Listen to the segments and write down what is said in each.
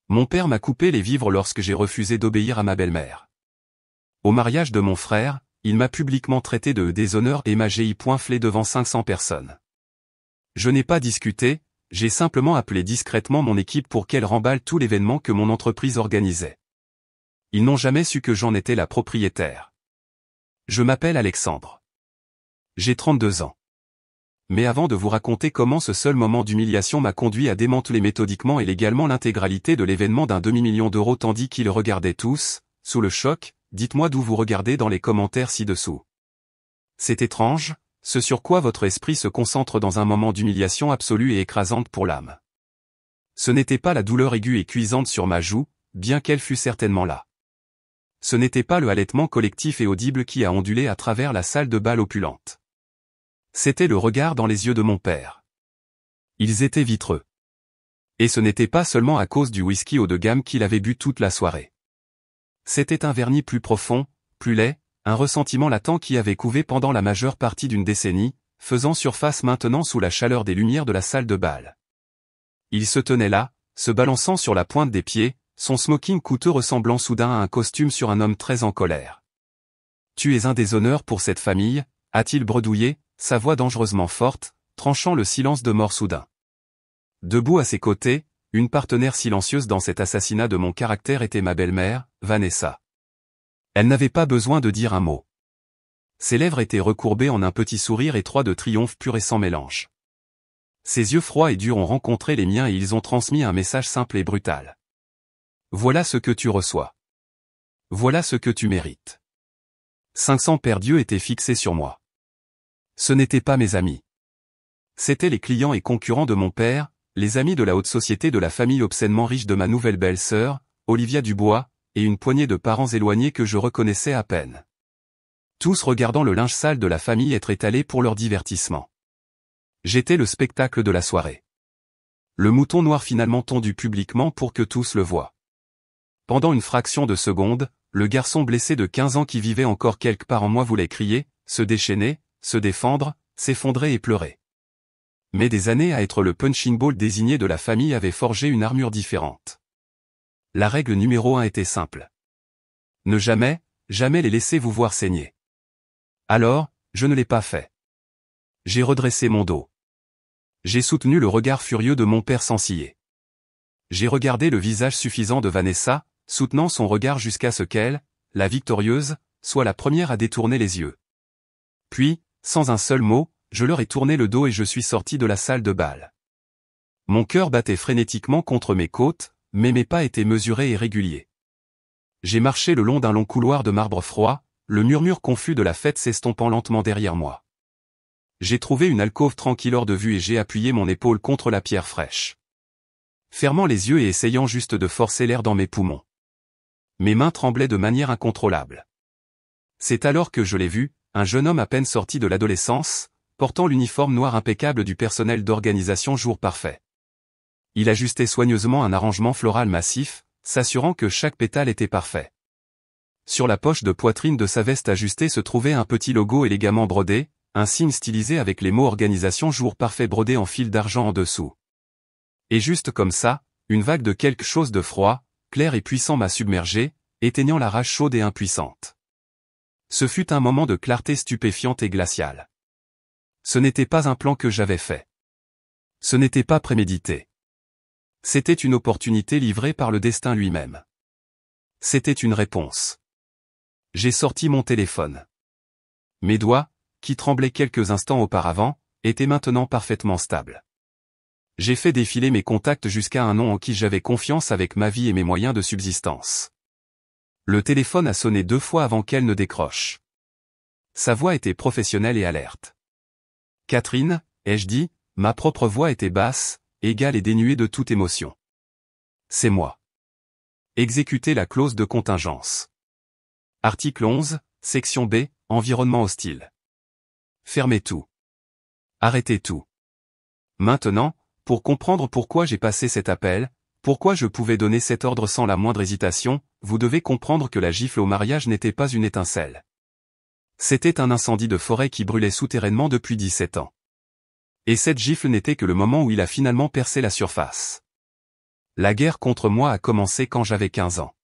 Mon père m'a coupé les vivres lorsque j'ai refusé d'obéir à ma belle-mère. Au mariage de mon frère, il m'a publiquement traité de déshonneur et m'a poinflé devant 500 personnes. Je n'ai pas discuté, j'ai simplement appelé discrètement mon équipe pour qu'elle remballe tout l'événement que mon entreprise organisait. Ils n'ont jamais su que j'en étais la propriétaire. Je m'appelle Alexandre. J'ai 32 ans. Mais avant de vous raconter comment ce seul moment d'humiliation m'a conduit à démanteler méthodiquement et légalement l'intégralité de l'événement d'un demi-million d'euros tandis qu'ils regardaient tous, sous le choc, dites-moi d'où vous regardez dans les commentaires ci-dessous. C'est étrange, ce sur quoi votre esprit se concentre dans un moment d'humiliation absolue et écrasante pour l'âme. Ce n'était pas la douleur aiguë et cuisante sur ma joue, bien qu'elle fût certainement là. Ce n'était pas le halètement collectif et audible qui a ondulé à travers la salle de bal opulente. C'était le regard dans les yeux de mon père. Ils étaient vitreux. Et ce n'était pas seulement à cause du whisky haut de gamme qu'il avait bu toute la soirée. C'était un vernis plus profond, plus laid, un ressentiment latent qui avait couvé pendant la majeure partie d'une décennie, faisant surface maintenant sous la chaleur des lumières de la salle de bal. Il se tenait là, se balançant sur la pointe des pieds, son smoking coûteux ressemblant soudain à un costume sur un homme très en colère. « Tu es un déshonneur pour cette famille », a-t-il bredouillé, sa voix dangereusement forte, tranchant le silence de mort soudain. Debout à ses côtés, une partenaire silencieuse dans cet assassinat de mon caractère était ma belle-mère, Vanessa. Elle n'avait pas besoin de dire un mot. Ses lèvres étaient recourbées en un petit sourire étroit de triomphe pur et sans mélange. Ses yeux froids et durs ont rencontré les miens et ils ont transmis un message simple et brutal. Voilà ce que tu reçois. Voilà ce que tu mérites. 500 paires d'yeux étaient fixés sur moi. Ce n'étaient pas mes amis. C'étaient les clients et concurrents de mon père, les amis de la haute société de la famille obscènement riche de ma nouvelle belle-sœur, Olivia Dubois, et une poignée de parents éloignés que je reconnaissais à peine. Tous regardant le linge sale de la famille être étalé pour leur divertissement. J'étais le spectacle de la soirée. Le mouton noir finalement tondu publiquement pour que tous le voient. Pendant une fraction de seconde, le garçon blessé de 15 ans qui vivait encore quelque part en moi voulait crier, se déchaîner, se défendre, s'effondrer et pleurer. Mais des années à être le punching ball désigné de la famille avaient forgé une armure différente. La règle numéro 1 était simple. Ne jamais, jamais les laisser vous voir saigner. Alors, je ne l'ai pas fait. J'ai redressé mon dos. J'ai soutenu le regard furieux de mon père sans ciller. J'ai regardé le visage suffisant de Vanessa, soutenant son regard jusqu'à ce qu'elle, la victorieuse, soit la première à détourner les yeux. Puis, sans un seul mot, je leur ai tourné le dos et je suis sorti de la salle de bal. Mon cœur battait frénétiquement contre mes côtes, mais mes pas étaient mesurés et réguliers. J'ai marché le long d'un long couloir de marbre froid, le murmure confus de la fête s'estompant lentement derrière moi. J'ai trouvé une alcôve tranquille hors de vue et j'ai appuyé mon épaule contre la pierre fraîche. Fermant les yeux et essayant juste de forcer l'air dans mes poumons. Mes mains tremblaient de manière incontrôlable. C'est alors que je l'ai vu, un jeune homme à peine sorti de l'adolescence, portant l'uniforme noir impeccable du personnel d'organisation Jour Parfait. Il ajustait soigneusement un arrangement floral massif, s'assurant que chaque pétale était parfait. Sur la poche de poitrine de sa veste ajustée se trouvait un petit logo élégamment brodé, un signe stylisé avec les mots Organisation Jour Parfait brodés en fil d'argent en dessous. Et juste comme ça, une vague de quelque chose de froid, clair et puissant m'a submergé, éteignant la rage chaude et impuissante. Ce fut un moment de clarté stupéfiante et glaciale. Ce n'était pas un plan que j'avais fait. Ce n'était pas prémédité. C'était une opportunité livrée par le destin lui-même. C'était une réponse. J'ai sorti mon téléphone. Mes doigts, qui tremblaient quelques instants auparavant, étaient maintenant parfaitement stables. J'ai fait défiler mes contacts jusqu'à un nom en qui j'avais confiance avec ma vie et mes moyens de subsistance. Le téléphone a sonné 2 fois avant qu'elle ne décroche. Sa voix était professionnelle et alerte. « Catherine », ai-je dit, ma propre voix était basse, égale et dénuée de toute émotion. « C'est moi. » Exécuter la clause de contingence. Article 11, section B, environnement hostile. Fermez tout. Arrêtez tout. Maintenant, pour comprendre pourquoi j'ai passé cet appel, pourquoi je pouvais donner cet ordre sans la moindre hésitation, vous devez comprendre que la gifle au mariage n'était pas une étincelle. C'était un incendie de forêt qui brûlait souterrainement depuis 17 ans. Et cette gifle n'était que le moment où il a finalement percé la surface. La guerre contre moi a commencé quand j'avais 15 ans.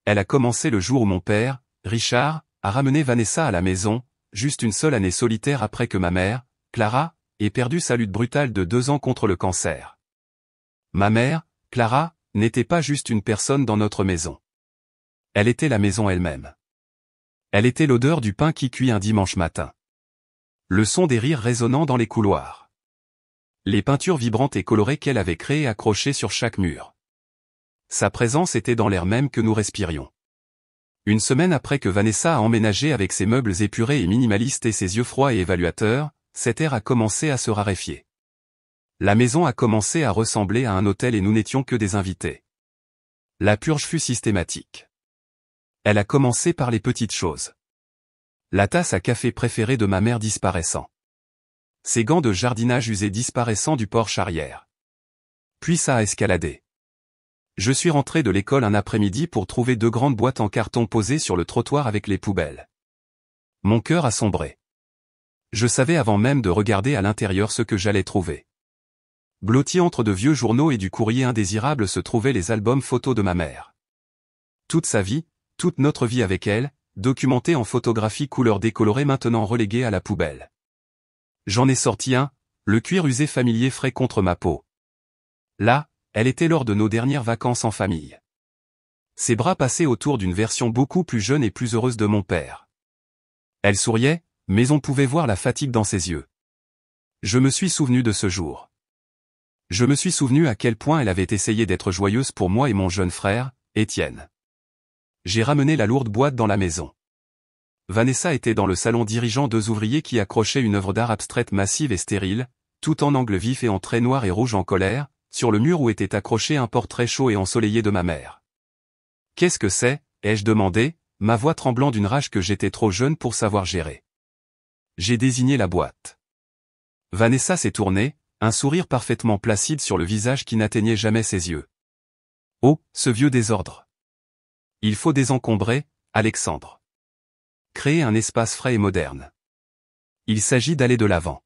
Elle a commencé le jour où mon père, Richard, a ramené Vanessa à la maison, juste une seule année solitaire après que ma mère, Clara, ait perdu sa lutte brutale de 2 ans contre le cancer. Ma mère, Clara, n'était pas juste une personne dans notre maison. Elle était la maison elle-même. Elle était l'odeur du pain qui cuit un dimanche matin. Le son des rires résonnant dans les couloirs. Les peintures vibrantes et colorées qu'elle avait créées accrochées sur chaque mur. Sa présence était dans l'air même que nous respirions. Une semaine après que Vanessa a emménagé avec ses meubles épurés et minimalistes et ses yeux froids et évaluateurs, cet air a commencé à se raréfier. La maison a commencé à ressembler à un hôtel et nous n'étions que des invités. La purge fut systématique. Elle a commencé par les petites choses. La tasse à café préférée de ma mère disparaissant. Ses gants de jardinage usés disparaissant du porche arrière. Puis ça a escaladé. Je suis rentré de l'école un après-midi pour trouver 2 grandes boîtes en carton posées sur le trottoir avec les poubelles. Mon cœur a sombré. Je savais avant même de regarder à l'intérieur ce que j'allais trouver. Blottis entre de vieux journaux et du courrier indésirable se trouvaient les albums photos de ma mère. Toute sa vie, toute notre vie avec elle, documentée en photographie couleur décolorée maintenant reléguée à la poubelle. J'en ai sorti un, le cuir usé familier frais contre ma peau. Là, elle était lors de nos dernières vacances en famille. Ses bras passaient autour d'une version beaucoup plus jeune et plus heureuse de mon père. Elle souriait, mais on pouvait voir la fatigue dans ses yeux. Je me suis souvenu de ce jour. Je me suis souvenu à quel point elle avait essayé d'être joyeuse pour moi et mon jeune frère, Étienne. J'ai ramené la lourde boîte dans la maison. Vanessa était dans le salon dirigeant 2 ouvriers qui accrochaient une œuvre d'art abstraite massive et stérile, tout en angle vif et en traits noirs et rouges en colère, sur le mur où était accroché un portrait chaud et ensoleillé de ma mère. « Qu'est-ce que c'est ?» ai-je demandé, ma voix tremblant d'une rage que j'étais trop jeune pour savoir gérer. J'ai désigné la boîte. Vanessa s'est tournée, un sourire parfaitement placide sur le visage qui n'atteignait jamais ses yeux. « Oh, ce vieux désordre ! Il faut désencombrer, Alexandre. Créer un espace frais et moderne. Il s'agit d'aller de l'avant. »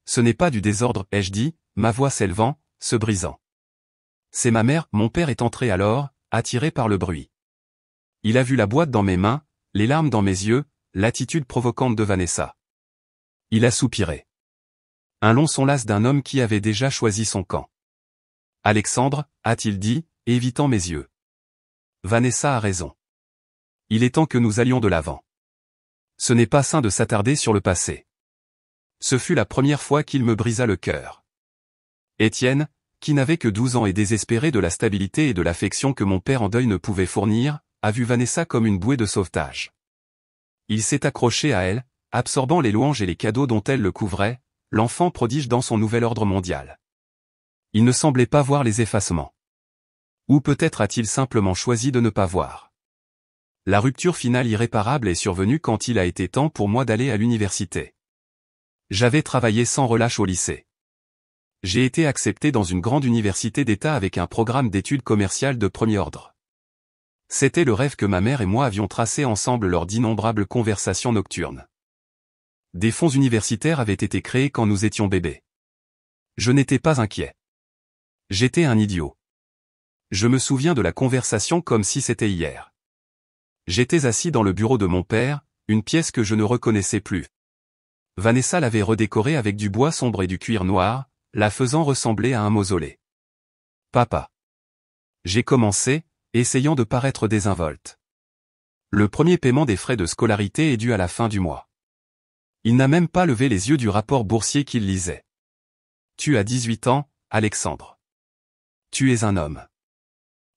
Ce n'est pas du désordre, ai-je dit, ma voix s'élevant, se brisant. C'est ma mère, mon père est entré alors, attiré par le bruit. Il a vu la boîte dans mes mains, les larmes dans mes yeux, l'attitude provocante de Vanessa. Il a soupiré. Un long son las d'un homme qui avait déjà choisi son camp. « Alexandre, a-t-il dit, évitant mes yeux. Vanessa a raison. Il est temps que nous allions de l'avant. Ce n'est pas sain de s'attarder sur le passé. Ce fut la première fois qu'il me brisa le cœur. Étienne, qui n'avait que 12 ans et désespéré de la stabilité et de l'affection que mon père en deuil ne pouvait fournir, a vu Vanessa comme une bouée de sauvetage. Il s'est accroché à elle, absorbant les louanges et les cadeaux dont elle le couvrait, l'enfant prodige dans son nouvel ordre mondial. Il ne semblait pas voir les effacements. Ou peut-être a-t-il simplement choisi de ne pas voir. La rupture finale irréparable est survenue quand il a été temps pour moi d'aller à l'université. J'avais travaillé sans relâche au lycée. J'ai été accepté dans une grande université d'État avec un programme d'études commerciales de premier ordre. C'était le rêve que ma mère et moi avions tracé ensemble lors d'innombrables conversations nocturnes. Des fonds universitaires avaient été créés quand nous étions bébés. Je n'étais pas inquiet. J'étais un idiot. Je me souviens de la conversation comme si c'était hier. J'étais assis dans le bureau de mon père, une pièce que je ne reconnaissais plus. Vanessa l'avait redécorée avec du bois sombre et du cuir noir, la faisant ressembler à un mausolée. « Papa. » J'ai commencé, essayant de paraître désinvolte. Le premier paiement des frais de scolarité est dû à la fin du mois. Il n'a même pas levé les yeux du rapport boursier qu'il lisait. « Tu as 18 ans, Alexandre. Tu es un homme.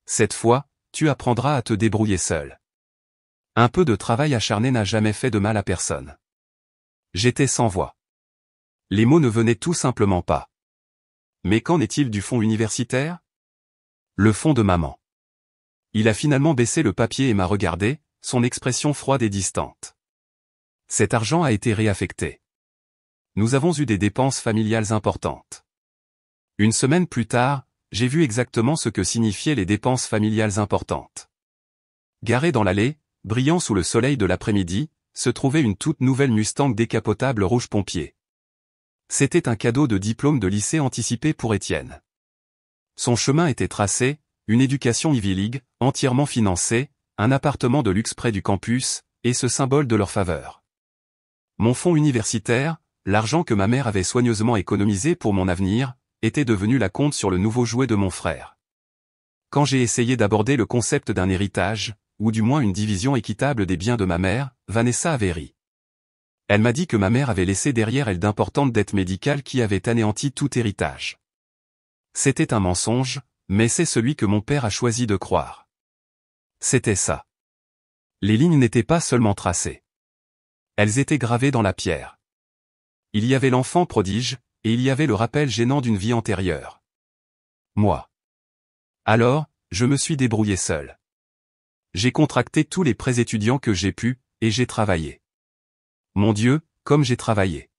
Cette fois, tu apprendras à te débrouiller seul. Un peu de travail acharné n'a jamais fait de mal à personne. » J'étais sans voix. Les mots ne venaient tout simplement pas. Mais qu'en est-il du fonds universitaire? Le fonds de maman. Il a finalement baissé le papier et m'a regardé, son expression froide et distante. Cet argent a été réaffecté. Nous avons eu des dépenses familiales importantes. Une semaine plus tard, j'ai vu exactement ce que signifiaient les dépenses familiales importantes. Garée dans l'allée, brillant sous le soleil de l'après-midi, se trouvait une toute nouvelle Mustang décapotable rouge pompier. C'était un cadeau de diplôme de lycée anticipé pour Étienne. Son chemin était tracé, une éducation Ivy League, entièrement financée, un appartement de luxe près du campus, et ce symbole de leur faveur. Mon fonds universitaire, l'argent que ma mère avait soigneusement économisé pour mon avenir, était devenu la compte sur le nouveau jouet de mon frère. Quand j'ai essayé d'aborder le concept d'un héritage, ou du moins une division équitable des biens de ma mère, Vanessa avait ri. Elle m'a dit que ma mère avait laissé derrière elle d'importantes dettes médicales qui avaient anéanti tout héritage. C'était un mensonge, mais c'est celui que mon père a choisi de croire. C'était ça. Les lignes n'étaient pas seulement tracées. Elles étaient gravées dans la pierre. Il y avait l'enfant prodige, et il y avait le rappel gênant d'une vie antérieure. Moi. Alors, je me suis débrouillé seul. J'ai contracté tous les prêts étudiants que j'ai pu, et j'ai travaillé. Mon Dieu, comme j'ai travaillé.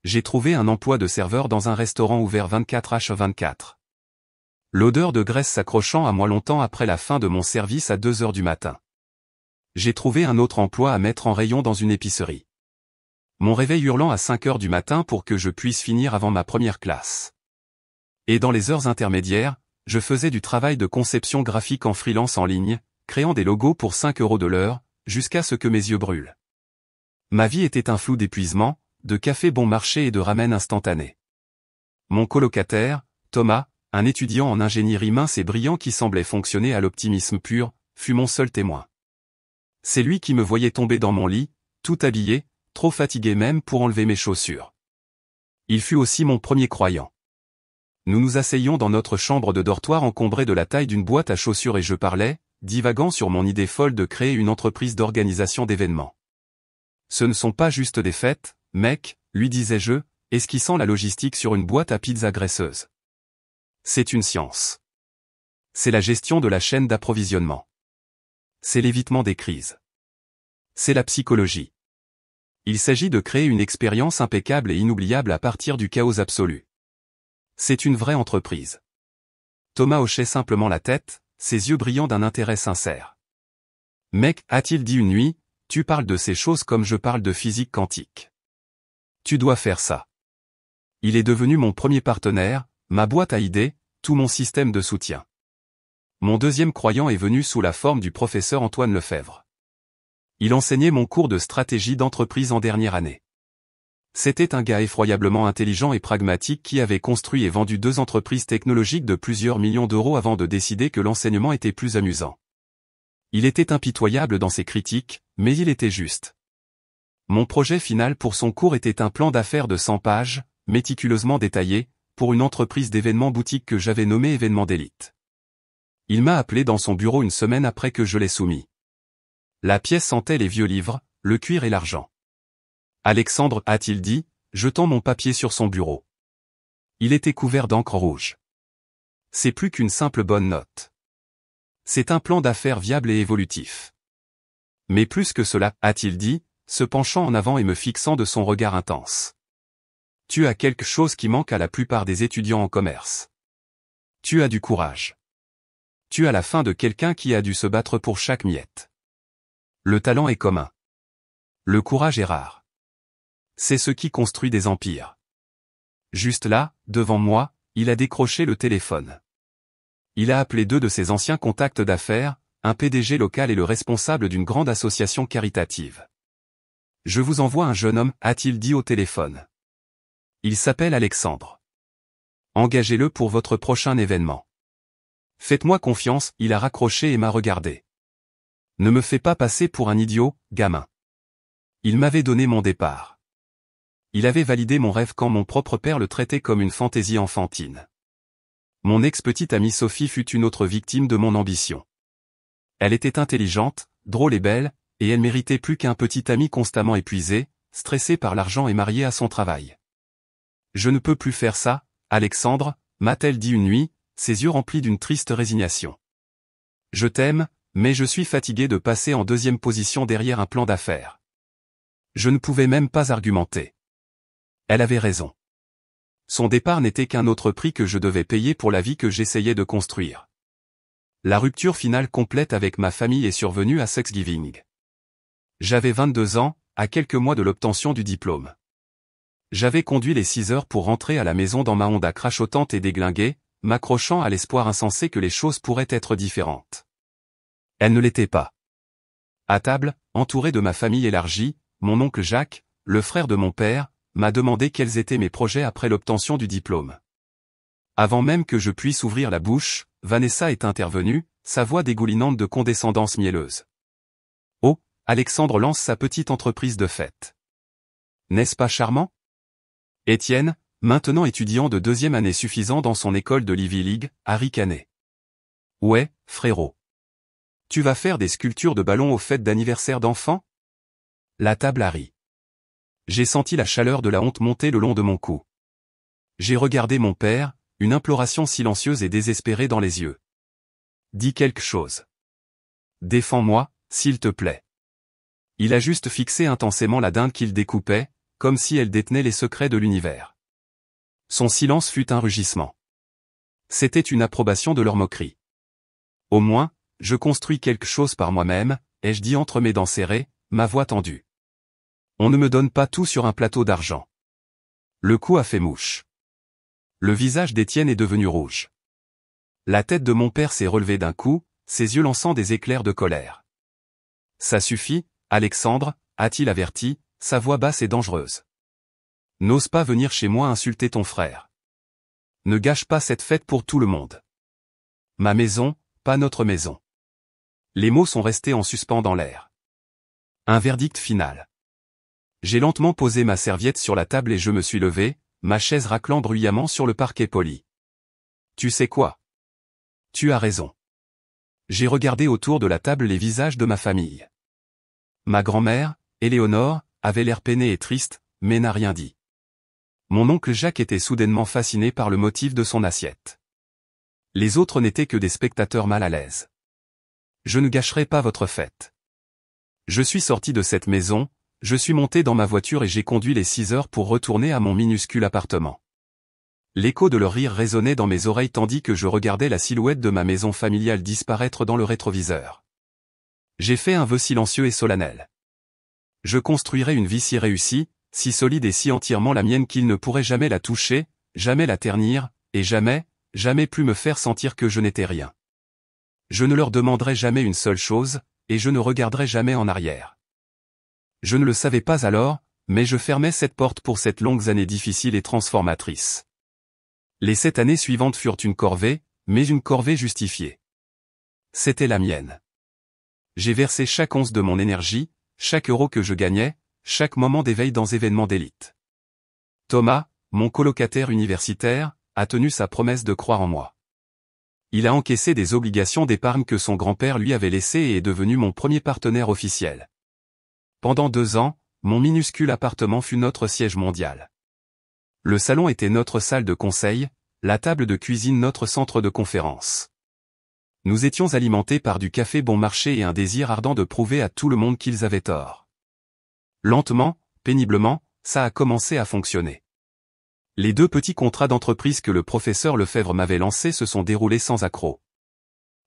J'ai trouvé un emploi de serveur dans un restaurant ouvert 24h24. L'odeur de graisse s'accrochant à moi longtemps après la fin de mon service à 2h du matin. J'ai trouvé un autre emploi à mettre en rayon dans une épicerie. Mon réveil hurlant à 5h du matin pour que je puisse finir avant ma première classe. Et dans les heures intermédiaires, je faisais du travail de conception graphique en freelance en ligne, créant des logos pour 5 € de l'heure, jusqu'à ce que mes yeux brûlent. Ma vie était un flou d'épuisement, de café bon marché et de ramen instantané. Mon colocataire, Thomas, un étudiant en ingénierie mince et brillant qui semblait fonctionner à l'optimisme pur, fut mon seul témoin. C'est lui qui me voyait tomber dans mon lit, tout habillé, trop fatigué même pour enlever mes chaussures. Il fut aussi mon premier croyant. Nous nous asseyions dans notre chambre de dortoir encombrée de la taille d'une boîte à chaussures et je parlais, divagant sur mon idée folle de créer une entreprise d'organisation d'événements. Ce ne sont pas juste des fêtes, mec, lui disais-je, esquissant la logistique sur une boîte à pizza graisseuse. C'est une science. C'est la gestion de la chaîne d'approvisionnement. C'est l'évitement des crises. C'est la psychologie. Il s'agit de créer une expérience impeccable et inoubliable à partir du chaos absolu. C'est une vraie entreprise. Thomas hochait simplement la tête, ses yeux brillant d'un intérêt sincère. Mec, a-t-il dit une nuit, tu parles de ces choses comme je parle de physique quantique. Tu dois faire ça. Il est devenu mon premier partenaire, ma boîte à idées, tout mon système de soutien. Mon deuxième croyant est venu sous la forme du professeur Antoine Lefebvre. Il enseignait mon cours de stratégie d'entreprise en dernière année. C'était un gars effroyablement intelligent et pragmatique qui avait construit et vendu 2 entreprises technologiques de plusieurs millions d'euros avant de décider que l'enseignement était plus amusant. Il était impitoyable dans ses critiques, mais il était juste. Mon projet final pour son cours était un plan d'affaires de 100 pages, méticuleusement détaillé, pour une entreprise d'événements boutique que j'avais nommée Événements d'élite. Il m'a appelé dans son bureau une semaine après que je l'ai soumis. La pièce sentait les vieux livres, le cuir et l'argent. Alexandre, a-t-il dit, jetant mon papier sur son bureau. Il était couvert d'encre rouge. C'est plus qu'une simple bonne note. C'est un plan d'affaires viable et évolutif. Mais plus que cela, a-t-il dit, se penchant en avant et me fixant de son regard intense. Tu as quelque chose qui manque à la plupart des étudiants en commerce. Tu as du courage. Tu as la faim de quelqu'un qui a dû se battre pour chaque miette. Le talent est commun. Le courage est rare. C'est ce qui construit des empires. Juste là, devant moi, il a décroché le téléphone. Il a appelé 2 de ses anciens contacts d'affaires, un PDG local et le responsable d'une grande association caritative. Je vous envoie un jeune homme, a-t-il dit au téléphone. Il s'appelle Alexandre. Engagez-le pour votre prochain événement. Faites-moi confiance, il a raccroché et m'a regardé. Ne me fais pas passer pour un idiot, gamin. Il m'avait donné mon départ. Il avait validé mon rêve quand mon propre père le traitait comme une fantaisie enfantine. Mon ex-petite amie Sophie fut une autre victime de mon ambition. Elle était intelligente, drôle et belle, et elle méritait plus qu'un petit ami constamment épuisé, stressé par l'argent et marié à son travail. Je ne peux plus faire ça, Alexandre, m'a-t-elle dit une nuit, ses yeux remplis d'une triste résignation. Je t'aime, mais je suis fatigué de passer en 2e position derrière un plan d'affaires. Je ne pouvais même pas argumenter. Elle avait raison. Son départ n'était qu'un autre prix que je devais payer pour la vie que j'essayais de construire. La rupture finale complète avec ma famille est survenue à Thanksgiving. J'avais 22 ans, à quelques mois de l'obtention du diplôme. J'avais conduit les 6 heures pour rentrer à la maison dans ma Honda crachotante et déglinguée, m'accrochant à l'espoir insensé que les choses pourraient être différentes. Elles ne l'étaient pas. À table, entouré de ma famille élargie, mon oncle Jacques, le frère de mon père, m'a demandé quels étaient mes projets après l'obtention du diplôme. Avant même que je puisse ouvrir la bouche, Vanessa est intervenue, sa voix dégoulinante de condescendance mielleuse. Oh, Alexandre lance sa petite entreprise de fête. N'est-ce pas charmant? Étienne, maintenant étudiant de 2e année suffisant dans son école de l'Ivy League, a ricané. Ouais, frérot. Tu vas faire des sculptures de ballons aux fêtes d'anniversaire d'enfants? La table a ri. J'ai senti la chaleur de la honte monter le long de mon cou. J'ai regardé mon père, une imploration silencieuse et désespérée dans les yeux. Dis quelque chose. Défends-moi, s'il te plaît. Il a juste fixé intensément la dinde qu'il découpait, comme si elle détenait les secrets de l'univers. Son silence fut un rugissement. C'était une approbation de leur moquerie. Au moins, je construis quelque chose par moi-même, ai-je dit entre mes dents serrées, ma voix tendue. On ne me donne pas tout sur un plateau d'argent. Le coup a fait mouche. Le visage d'Étienne est devenu rouge. La tête de mon père s'est relevée d'un coup, ses yeux lançant des éclairs de colère. Ça suffit, Alexandre, a-t-il averti, sa voix basse et dangereuse. N'ose pas venir chez moi insulter ton frère. Ne gâche pas cette fête pour tout le monde. Ma maison, pas notre maison. Les mots sont restés en suspens dans l'air. Un verdict final. J'ai lentement posé ma serviette sur la table et je me suis levé, ma chaise raclant bruyamment sur le parquet poli. Tu sais quoi? Tu as raison. J'ai regardé autour de la table les visages de ma famille. Ma grand-mère, Éléonore, avait l'air peinée et triste, mais n'a rien dit. Mon oncle Jacques était soudainement fasciné par le motif de son assiette. Les autres n'étaient que des spectateurs mal à l'aise. Je ne gâcherai pas votre fête. Je suis sorti de cette maison, je suis monté dans ma voiture et j'ai conduit les 6 heures pour retourner à mon minuscule appartement. L'écho de leur rire résonnait dans mes oreilles tandis que je regardais la silhouette de ma maison familiale disparaître dans le rétroviseur. J'ai fait un vœu silencieux et solennel. Je construirai une vie si réussie, si solide et si entièrement la mienne qu'il ne pourrait jamais la toucher, jamais la ternir, et jamais, jamais plus me faire sentir que je n'étais rien. Je ne leur demanderai jamais une seule chose, et je ne regarderai jamais en arrière. Je ne le savais pas alors, mais je fermais cette porte pour cette longue année difficile et transformatrice. Les 7 années suivantes furent une corvée, mais une corvée justifiée. C'était la mienne. J'ai versé chaque once de mon énergie, chaque euro que je gagnais, chaque moment d'éveil dans événements d'élite. Thomas, mon colocataire universitaire, a tenu sa promesse de croire en moi. Il a encaissé des obligations d'épargne que son grand-père lui avait laissées et est devenu mon premier partenaire officiel. Pendant 2 ans, mon minuscule appartement fut notre siège mondial. Le salon était notre salle de conseil, la table de cuisine notre centre de conférence. Nous étions alimentés par du café bon marché et un désir ardent de prouver à tout le monde qu'ils avaient tort. Lentement, péniblement, ça a commencé à fonctionner. Les 2 petits contrats d'entreprise que le professeur Lefebvre m'avait lancés se sont déroulés sans accroc.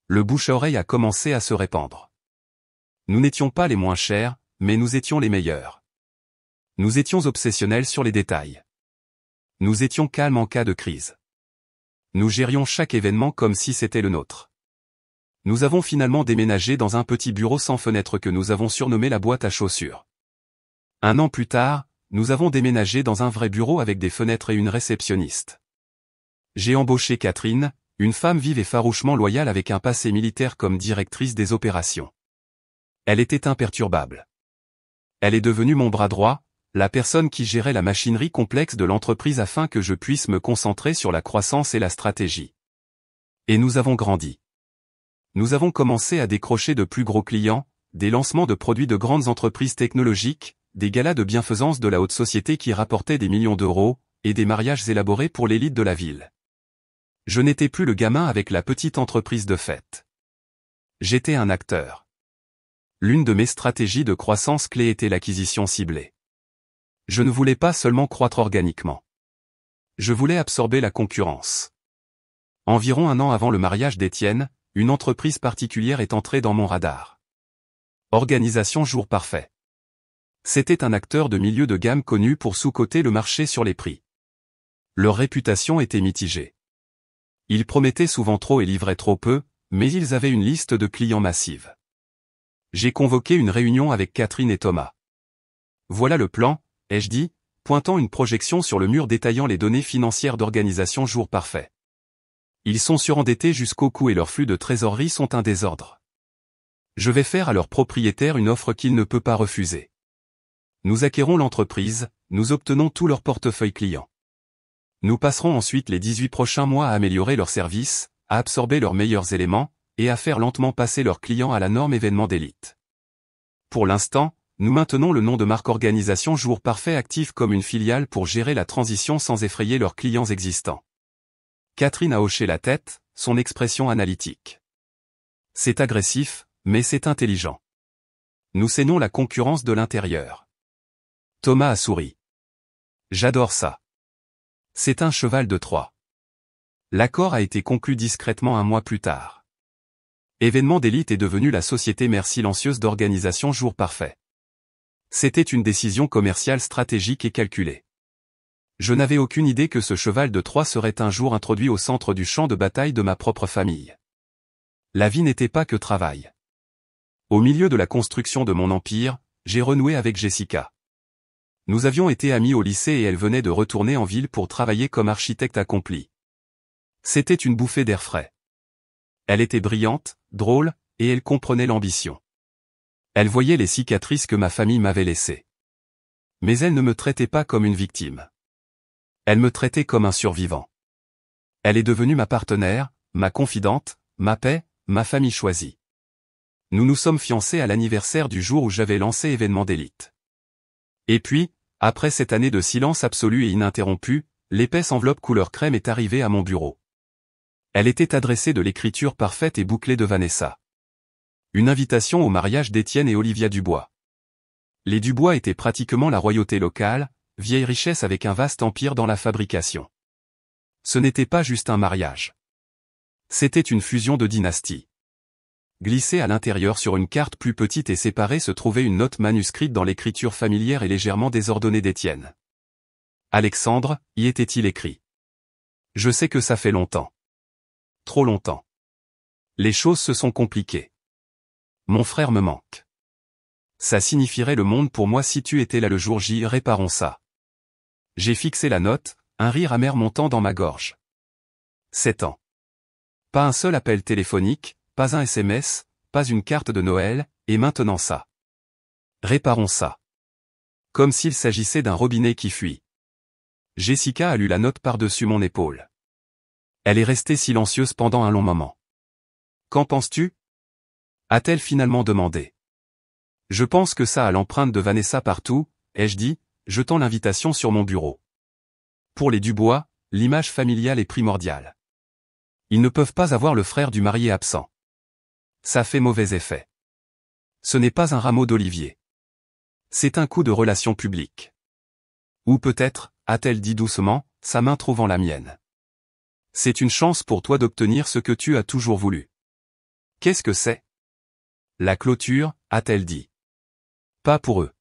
Le bouche-à-oreille a commencé à se répandre. Nous n'étions pas les moins chers, mais nous étions les meilleurs. Nous étions obsessionnels sur les détails. Nous étions calmes en cas de crise. Nous gérions chaque événement comme si c'était le nôtre. Nous avons finalement déménagé dans un petit bureau sans fenêtre que nous avons surnommé la boîte à chaussures. 1 an plus tard, nous avons déménagé dans un vrai bureau avec des fenêtres et une réceptionniste. J'ai embauché Catherine, une femme vive et farouchement loyale avec un passé militaire comme directrice des opérations. Elle était imperturbable. Elle est devenue mon bras droit, la personne qui gérait la machinerie complexe de l'entreprise afin que je puisse me concentrer sur la croissance et la stratégie. Et nous avons grandi. Nous avons commencé à décrocher de plus gros clients, des lancements de produits de grandes entreprises technologiques, des galas de bienfaisance de la haute société qui rapportaient des millions d'euros, et des mariages élaborés pour l'élite de la ville. Je n'étais plus le gamin avec la petite entreprise de fête. J'étais un acteur. L'une de mes stratégies de croissance clé était l'acquisition ciblée. Je ne voulais pas seulement croître organiquement. Je voulais absorber la concurrence. Environ 1 an avant le mariage d'Étienne, une entreprise particulière est entrée dans mon radar. Organisation Jour Parfait. C'était un acteur de milieu de gamme connu pour sous-coter le marché sur les prix. Leur réputation était mitigée. Ils promettaient souvent trop et livraient trop peu, mais ils avaient une liste de clients massive. J'ai convoqué une réunion avec Catherine et Thomas. Voilà le plan, ai-je dit, pointant une projection sur le mur détaillant les données financières d'Organisation Jour Parfait. Ils sont surendettés jusqu'au cou et leurs flux de trésorerie sont un désordre. Je vais faire à leur propriétaire une offre qu'il ne peut pas refuser. Nous acquérons l'entreprise, nous obtenons tout leur portefeuille client. Nous passerons ensuite les 18 prochains mois à améliorer leurs services, à absorber leurs meilleurs éléments, et à faire lentement passer leurs clients à la norme événement d'élite. Pour l'instant, nous maintenons le nom de marque Organisation Jour Parfait active comme une filiale pour gérer la transition sans effrayer leurs clients existants. Catherine a hoché la tête, son expression analytique. C'est agressif, mais c'est intelligent. Nous saignons la concurrence de l'intérieur. Thomas a souri. J'adore ça. C'est un cheval de Troie. L'accord a été conclu discrètement un mois plus tard. Événement d'élite est devenu la société mère silencieuse d'Organisation Jour Parfait. C'était une décision commerciale stratégique et calculée. Je n'avais aucune idée que ce cheval de Troie serait un jour introduit au centre du champ de bataille de ma propre famille. La vie n'était pas que travail. Au milieu de la construction de mon empire, j'ai renoué avec Jessica. Nous avions été amis au lycée et elle venait de retourner en ville pour travailler comme architecte accomplie. C'était une bouffée d'air frais. Elle était brillante, drôle, et elle comprenait l'ambition. Elle voyait les cicatrices que ma famille m'avait laissées. Mais elle ne me traitait pas comme une victime. Elle me traitait comme un survivant. Elle est devenue ma partenaire, ma confidente, ma paix, ma famille choisie. Nous nous sommes fiancés à l'anniversaire du jour où j'avais lancé Événement d'élite. Et puis, après cette année de silence absolu et ininterrompu, l'épaisse enveloppe couleur crème est arrivée à mon bureau. Elle était adressée de l'écriture parfaite et bouclée de Vanessa. Une invitation au mariage d'Étienne et Olivia Dubois. Les Dubois étaient pratiquement la royauté locale, vieille richesse avec un vaste empire dans la fabrication. Ce n'était pas juste un mariage. C'était une fusion de dynasties. Glissée à l'intérieur sur une carte plus petite et séparée se trouvait une note manuscrite dans l'écriture familière et légèrement désordonnée d'Étienne. Alexandre, y était-il écrit. Je sais que ça fait longtemps. Trop longtemps. Les choses se sont compliquées. Mon frère me manque. Ça signifierait le monde pour moi si tu étais là le jour J, réparons ça. J'ai fixé la note, un rire amer montant dans ma gorge. 7 ans. Pas un seul appel téléphonique, pas un SMS, pas une carte de Noël, et maintenant ça. Réparons ça. Comme s'il s'agissait d'un robinet qui fuit. Jessica a lu la note par-dessus mon épaule. Elle est restée silencieuse pendant un long moment. Qu'en penses-tu ? A-t-elle finalement demandé. Je pense que ça a l'empreinte de Vanessa partout, ai-je dit, jetant l'invitation sur mon bureau. Pour les Dubois, l'image familiale est primordiale. Ils ne peuvent pas avoir le frère du marié absent. Ça fait mauvais effet. Ce n'est pas un rameau d'olivier. C'est un coup de relation publique. Ou peut-être, a-t-elle dit doucement, sa main trouvant la mienne. C'est une chance pour toi d'obtenir ce que tu as toujours voulu. Qu'est-ce que c'est ? La clôture, a-t-elle dit. Pas pour eux.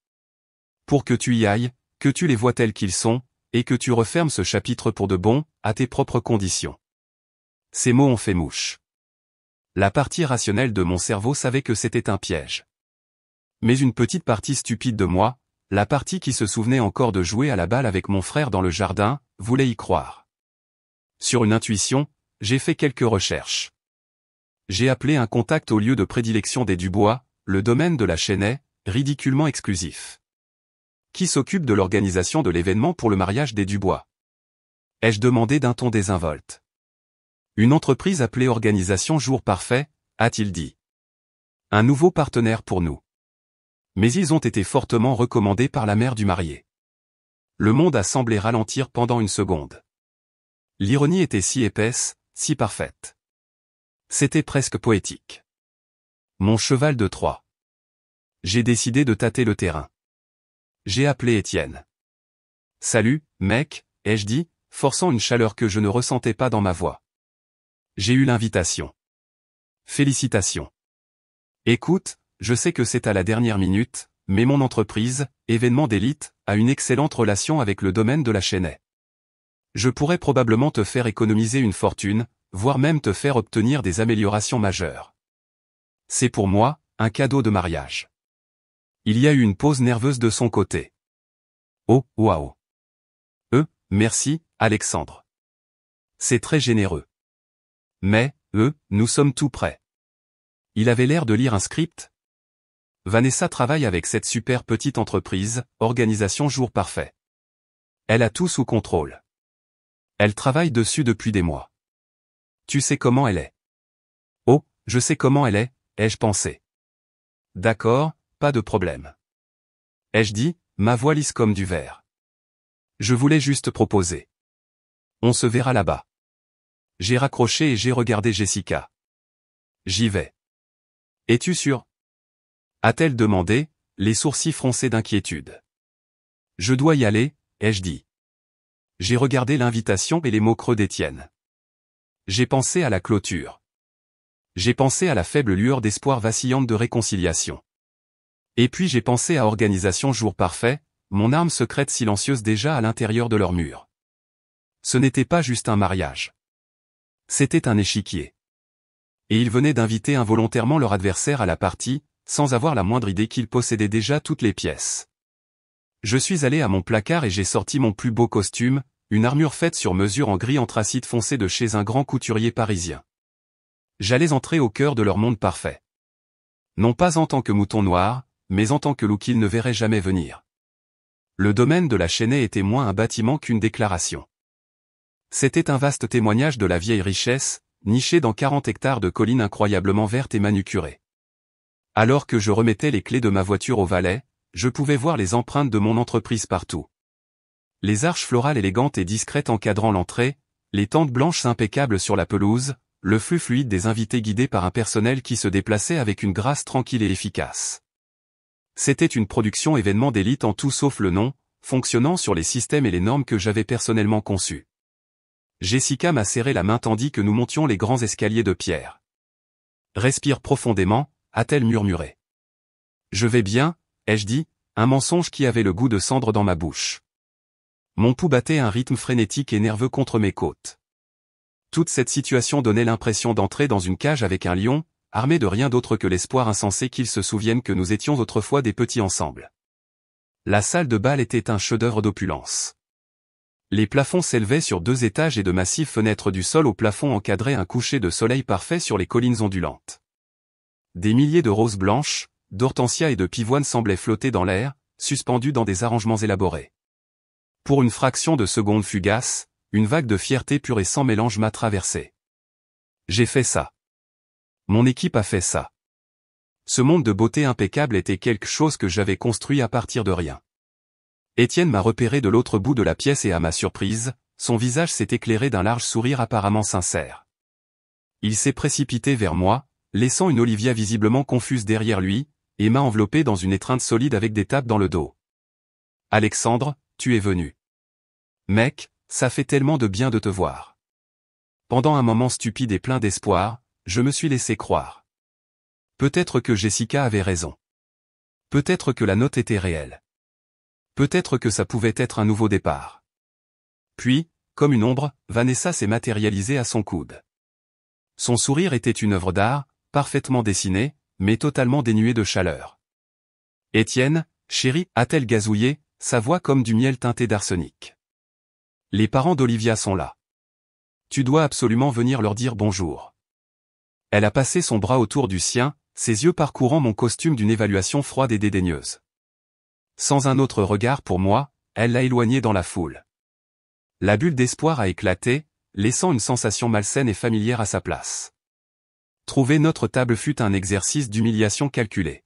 Pour que tu y ailles, que tu les vois tels qu'ils sont, et que tu refermes ce chapitre pour de bon, à tes propres conditions. Ces mots ont fait mouche. La partie rationnelle de mon cerveau savait que c'était un piège. Mais une petite partie stupide de moi, la partie qui se souvenait encore de jouer à la balle avec mon frère dans le jardin, voulait y croire. Sur une intuition, j'ai fait quelques recherches. J'ai appelé un contact au lieu de prédilection des Dubois, le domaine de la Chênaie, ridiculement exclusif. Qui s'occupe de l'organisation de l'événement pour le mariage des Dubois ? Ai-je demandé d'un ton désinvolte. Une entreprise appelée Organisation Jour Parfait, a-t-il dit. Un nouveau partenaire pour nous. Mais ils ont été fortement recommandés par la mère du marié. Le monde a semblé ralentir pendant une seconde. L'ironie était si épaisse, si parfaite. C'était presque poétique. Mon cheval de Troie. J'ai décidé de tâter le terrain. J'ai appelé Étienne. Salut, mec, ai-je dit, forçant une chaleur que je ne ressentais pas dans ma voix. J'ai eu l'invitation. Félicitations. Écoute, je sais que c'est à la dernière minute, mais mon entreprise, Événement d'élite, a une excellente relation avec le domaine de la Chênaie. Je pourrais probablement te faire économiser une fortune, voire même te faire obtenir des améliorations majeures. C'est pour moi, un cadeau de mariage. Il y a eu une pause nerveuse de son côté. Oh, waouh. Merci, Alexandre. C'est très généreux. Mais, nous sommes tout prêts. Il avait l'air de lire un script. Vanessa travaille avec cette super petite entreprise, Organisation Jour Parfait. Elle a tout sous contrôle. Elle travaille dessus depuis des mois. Tu sais comment elle est? Oh, je sais comment elle est, ai-je pensé. D'accord, pas de problème. Ai-je dit, ma voix lisse comme du verre. Je voulais juste proposer. On se verra là-bas. J'ai raccroché et j'ai regardé Jessica. J'y vais. Es-tu sûr? A-t-elle demandé, les sourcils froncés d'inquiétude. Je dois y aller, ai-je dit. J'ai regardé l'invitation et les mots creux d'Étienne. J'ai pensé à la clôture. J'ai pensé à la faible lueur d'espoir vacillante de réconciliation. Et puis j'ai pensé à Organisation Jour Parfait, mon arme secrète silencieuse déjà à l'intérieur de leur mur. Ce n'était pas juste un mariage. C'était un échiquier. Et ils venaient d'inviter involontairement leur adversaire à la partie, sans avoir la moindre idée qu'ils possédaient déjà toutes les pièces. Je suis allé à mon placard et j'ai sorti mon plus beau costume, une armure faite sur mesure en gris anthracite foncé de chez un grand couturier parisien. J'allais entrer au cœur de leur monde parfait. Non pas en tant que mouton noir, mais en tant que loup qu'ils ne verraient jamais venir. Le domaine de la Chênaie était moins un bâtiment qu'une déclaration. C'était un vaste témoignage de la vieille richesse, niché dans 40 hectares de collines incroyablement vertes et manucurées. Alors que je remettais les clés de ma voiture au valet, je pouvais voir les empreintes de mon entreprise partout. Les arches florales élégantes et discrètes encadrant l'entrée, les tentes blanches impeccables sur la pelouse, le flux fluide des invités guidés par un personnel qui se déplaçait avec une grâce tranquille et efficace. C'était une production événement d'élite en tout sauf le nom, fonctionnant sur les systèmes et les normes que j'avais personnellement conçus. Jessica m'a serré la main tandis que nous montions les grands escaliers de pierre. Respire profondément, a-t-elle murmuré. Je vais bien, ai-je dit, un mensonge qui avait le goût de cendre dans ma bouche. Mon pouls battait un rythme frénétique et nerveux contre mes côtes. Toute cette situation donnait l'impression d'entrer dans une cage avec un lion, armé de rien d'autre que l'espoir insensé qu'ils se souviennent que nous étions autrefois des petits ensemble. La salle de bal était un chef-d'œuvre d'opulence. Les plafonds s'élevaient sur 2 étages et de massives fenêtres du sol au plafond encadraient un coucher de soleil parfait sur les collines ondulantes. Des milliers de roses blanches, d'hortensias et de pivoines semblaient flotter dans l'air, suspendus dans des arrangements élaborés. Pour une fraction de seconde fugace, une vague de fierté pure et sans mélange m'a traversé. J'ai fait ça. Mon équipe a fait ça. Ce monde de beauté impeccable était quelque chose que j'avais construit à partir de rien. Étienne m'a repéré de l'autre bout de la pièce et à ma surprise, son visage s'est éclairé d'un large sourire apparemment sincère. Il s'est précipité vers moi, laissant une Olivia visiblement confuse derrière lui, et m'a enveloppé dans une étreinte solide avec des tapes dans le dos. Alexandre, tu es venu. Mec, ça fait tellement de bien de te voir. Pendant un moment stupide et plein d'espoir, je me suis laissé croire. Peut-être que Jessica avait raison. Peut-être que la note était réelle. Peut-être que ça pouvait être un nouveau départ. Puis, comme une ombre, Vanessa s'est matérialisée à son coude. Son sourire était une œuvre d'art, parfaitement dessinée, mais totalement dénuée de chaleur. Étienne, chérie, a-t-elle gazouillé, sa voix comme du miel teinté d'arsenic. Les parents d'Olivia sont là. Tu dois absolument venir leur dire bonjour. Elle a passé son bras autour du sien, ses yeux parcourant mon costume d'une évaluation froide et dédaigneuse. Sans un autre regard pour moi, elle l'a éloigné dans la foule. La bulle d'espoir a éclaté, laissant une sensation malsaine et familière à sa place. Trouver notre table fut un exercice d'humiliation calculée.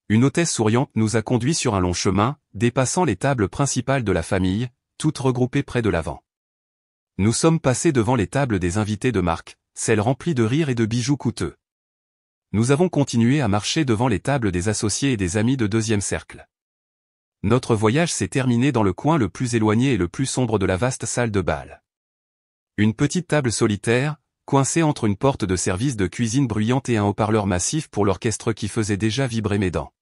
Une hôtesse souriante nous a conduits sur un long chemin, dépassant les tables principales de la famille, toutes regroupées près de l'avant. Nous sommes passés devant les tables des invités de marque, celles remplies de rires et de bijoux coûteux. Nous avons continué à marcher devant les tables des associés et des amis de deuxième cercle. Notre voyage s'est terminé dans le coin le plus éloigné et le plus sombre de la vaste salle de bal. Une petite table solitaire, coincée entre une porte de service de cuisine bruyante et un haut-parleur massif pour l'orchestre qui faisait déjà vibrer mes dents.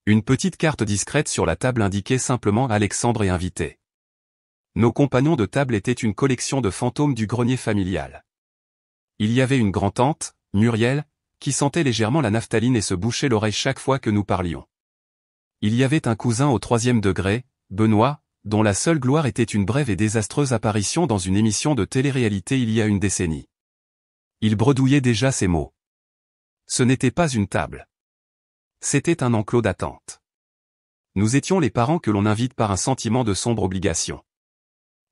Une petite carte discrète sur la table indiquait simplement Alexandre et invité. Nos compagnons de table étaient une collection de fantômes du grenier familial. Il y avait une grand-tante, Muriel, qui sentait légèrement la naphtaline et se bouchait l'oreille chaque fois que nous parlions. Il y avait un cousin au 3e degré, Benoît, dont la seule gloire était une brève et désastreuse apparition dans une émission de télé-réalité il y a une décennie. Il bredouillait déjà ces mots. Ce n'était pas une table. C'était un enclos d'attente. Nous étions les parents que l'on invite par un sentiment de sombre obligation.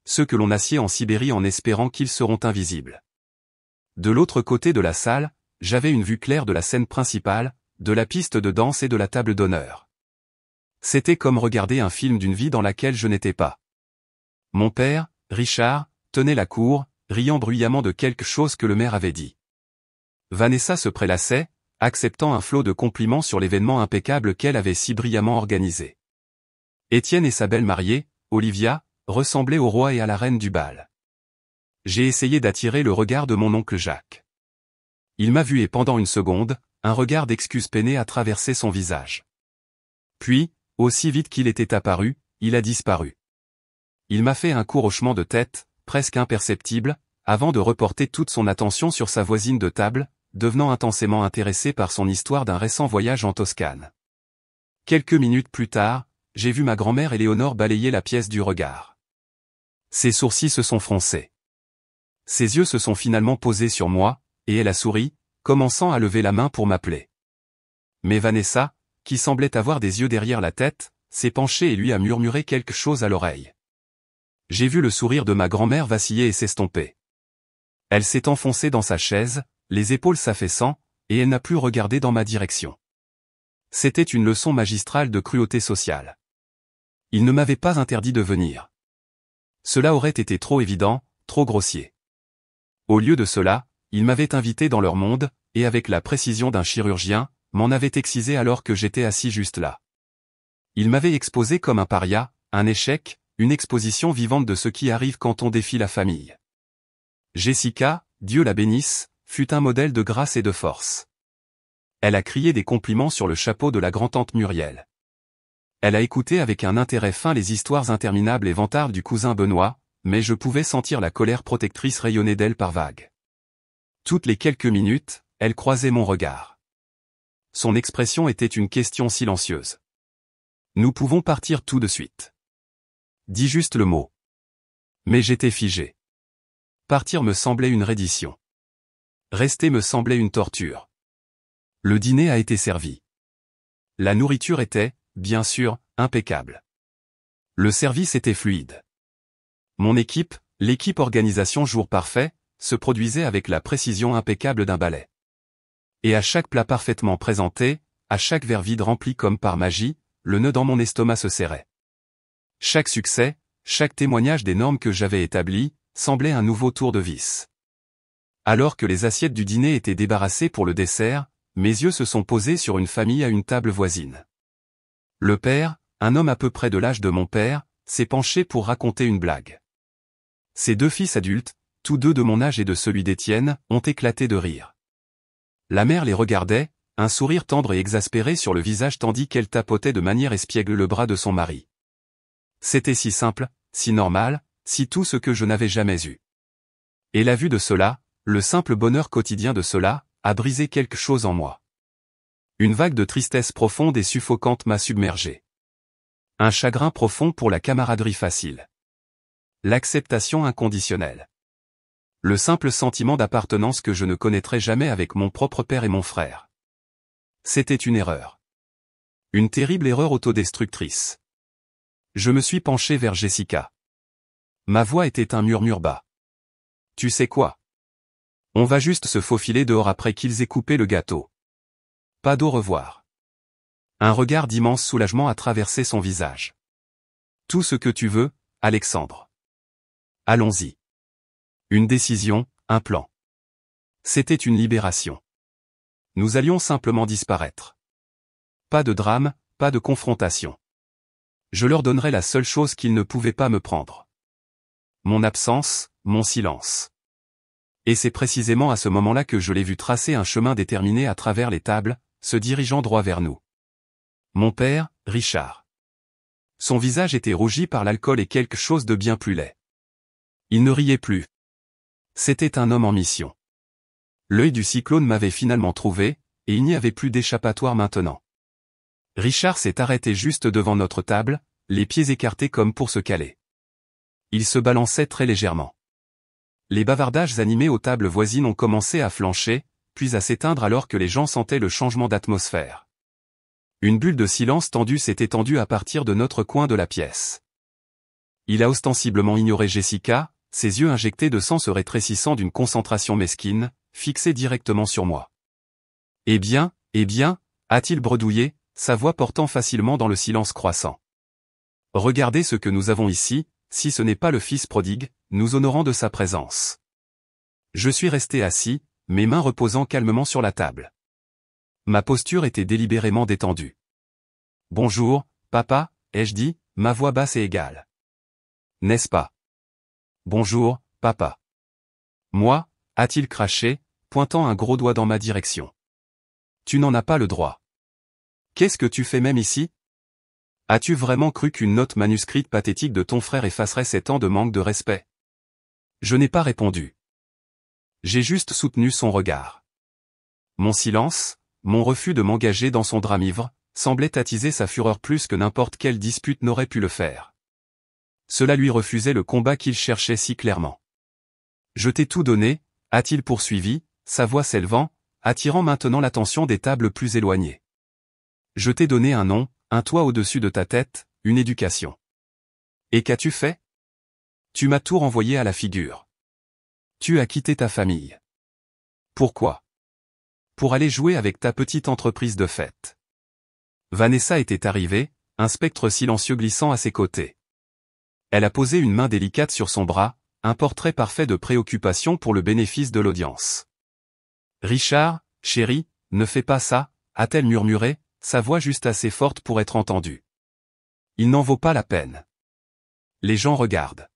Ceux que l'on assied en Sibérie en espérant qu'ils seront invisibles. De l'autre côté de la salle, j'avais une vue claire de la scène principale, de la piste de danse et de la table d'honneur. C'était comme regarder un film d'une vie dans laquelle je n'étais pas. Mon père, Richard, tenait la cour, riant bruyamment de quelque chose que le maire avait dit. Vanessa se prélassait, acceptant un flot de compliments sur l'événement impeccable qu'elle avait si brillamment organisé. Étienne et sa belle mariée, Olivia, ressemblaient au roi et à la reine du bal. J'ai essayé d'attirer le regard de mon oncle Jacques. Il m'a vu et pendant une seconde, un regard d'excuse peinée a traversé son visage. Puis, aussi vite qu'il était apparu, il a disparu. Il m'a fait un court hochement de tête, presque imperceptible, avant de reporter toute son attention sur sa voisine de table, devenant intensément intéressé par son histoire d'un récent voyage en Toscane. Quelques minutes plus tard, j'ai vu ma grand-mère Éléonore balayer la pièce du regard. Ses sourcils se sont froncés. Ses yeux se sont finalement posés sur moi, et elle a souri, commençant à lever la main pour m'appeler. Mais Vanessa, qui semblait avoir des yeux derrière la tête, s'est penchée et lui a murmuré quelque chose à l'oreille. J'ai vu le sourire de ma grand-mère vaciller et s'estomper. Elle s'est enfoncée dans sa chaise, les épaules s'affaissant, et elle n'a plus regardé dans ma direction. C'était une leçon magistrale de cruauté sociale. Il ne m'avait pas interdit de venir. Cela aurait été trop évident, trop grossier. Au lieu de cela, il m'avait invité dans leur monde, et avec la précision d'un chirurgien, m'en avait excisé alors que j'étais assis juste là. Il m'avait exposé comme un paria, un échec, une exposition vivante de ce qui arrive quand on défie la famille. Jessica, Dieu la bénisse, fut un modèle de grâce et de force. Elle a crié des compliments sur le chapeau de la grand-tante Muriel. Elle a écouté avec un intérêt fin les histoires interminables et vantardes du cousin Benoît, mais je pouvais sentir la colère protectrice rayonner d'elle par vagues. Toutes les quelques minutes, elle croisait mon regard. Son expression était une question silencieuse. Nous pouvons partir tout de suite. Dis juste le mot. Mais j'étais figé. Partir me semblait une reddition. Rester me semblait une torture. Le dîner a été servi. La nourriture était, bien sûr, impeccable. Le service était fluide. Mon équipe, l'équipe organisation jour parfait, se produisait avec la précision impeccable d'un ballet. Et à chaque plat parfaitement présenté, à chaque verre vide rempli comme par magie, le nœud dans mon estomac se serrait. Chaque succès, chaque témoignage des normes que j'avais établies, semblait un nouveau tour de vis. Alors que les assiettes du dîner étaient débarrassées pour le dessert, mes yeux se sont posés sur une famille à une table voisine. Le père, un homme à peu près de l'âge de mon père, s'est penché pour raconter une blague. Ses deux fils adultes, tous deux de mon âge et de celui d'Étienne, ont éclaté de rire. La mère les regardait, un sourire tendre et exaspéré sur le visage tandis qu'elle tapotait de manière espiègle le bras de son mari. C'était si simple, si normal, si tout ce que je n'avais jamais eu. Et la vue de cela, le simple bonheur quotidien de cela, a brisé quelque chose en moi. Une vague de tristesse profonde et suffocante m'a submergé. Un chagrin profond pour la camaraderie facile. L'acceptation inconditionnelle. Le simple sentiment d'appartenance que je ne connaîtrais jamais avec mon propre père et mon frère. C'était une erreur. Une terrible erreur autodestructrice. Je me suis penché vers Jessica. Ma voix était un murmure bas. Tu sais quoi? On va juste se faufiler dehors après qu'ils aient coupé le gâteau. Pas d'au revoir. Un regard d'immense soulagement a traversé son visage. Tout ce que tu veux, Alexandre. Allons-y. Une décision, un plan. C'était une libération. Nous allions simplement disparaître. Pas de drame, pas de confrontation. Je leur donnerais la seule chose qu'ils ne pouvaient pas me prendre. Mon absence, mon silence. Et c'est précisément à ce moment-là que je l'ai vu tracer un chemin déterminé à travers les tables, se dirigeant droit vers nous. Mon père, Richard. Son visage était rougi par l'alcool et quelque chose de bien plus laid. Il ne riait plus. C'était un homme en mission. L'œil du cyclone m'avait finalement trouvé, et il n'y avait plus d'échappatoire maintenant. Richard s'est arrêté juste devant notre table, les pieds écartés comme pour se caler. Il se balançait très légèrement. Les bavardages animés aux tables voisines ont commencé à flancher, puis à s'éteindre alors que les gens sentaient le changement d'atmosphère. Une bulle de silence tendu s'est étendue à partir de notre coin de la pièce. Il a ostensiblement ignoré Jessica, ses yeux injectés de sang se rétrécissant d'une concentration mesquine, fixés directement sur moi. Eh bien, a-t-il bredouillé, sa voix portant facilement dans le silence croissant. Regardez ce que nous avons ici, si ce n'est pas le fils prodigue, nous honorant de sa présence. Je suis resté assis, mes mains reposant calmement sur la table. Ma posture était délibérément détendue. Bonjour, papa, ai-je dit, ma voix basse et égale. N'est-ce pas? Bonjour, papa. Moi, a-t-il craché, pointant un gros doigt dans ma direction. Tu n'en as pas le droit. Qu'est-ce que tu fais même ici? As-tu vraiment cru qu'une note manuscrite pathétique de ton frère effacerait ces temps de manque de respect? Je n'ai pas répondu. J'ai juste soutenu son regard. Mon silence, mon refus de m'engager dans son drame ivre, semblait attiser sa fureur plus que n'importe quelle dispute n'aurait pu le faire. Cela lui refusait le combat qu'il cherchait si clairement. Je t'ai tout donné, a-t-il poursuivi, sa voix s'élevant, attirant maintenant l'attention des tables plus éloignées. Je t'ai donné un nom, un toit au-dessus de ta tête, une éducation. Et qu'as-tu fait? Tu m'as tout renvoyé à la figure. Tu as quitté ta famille. Pourquoi? Pour aller jouer avec ta petite entreprise de fête. Vanessa était arrivée, un spectre silencieux glissant à ses côtés. Elle a posé une main délicate sur son bras, un portrait parfait de préoccupation pour le bénéfice de l'audience. Richard, chéri, ne fais pas ça, a-t-elle murmuré, sa voix juste assez forte pour être entendue. Il n'en vaut pas la peine. Les gens regardent.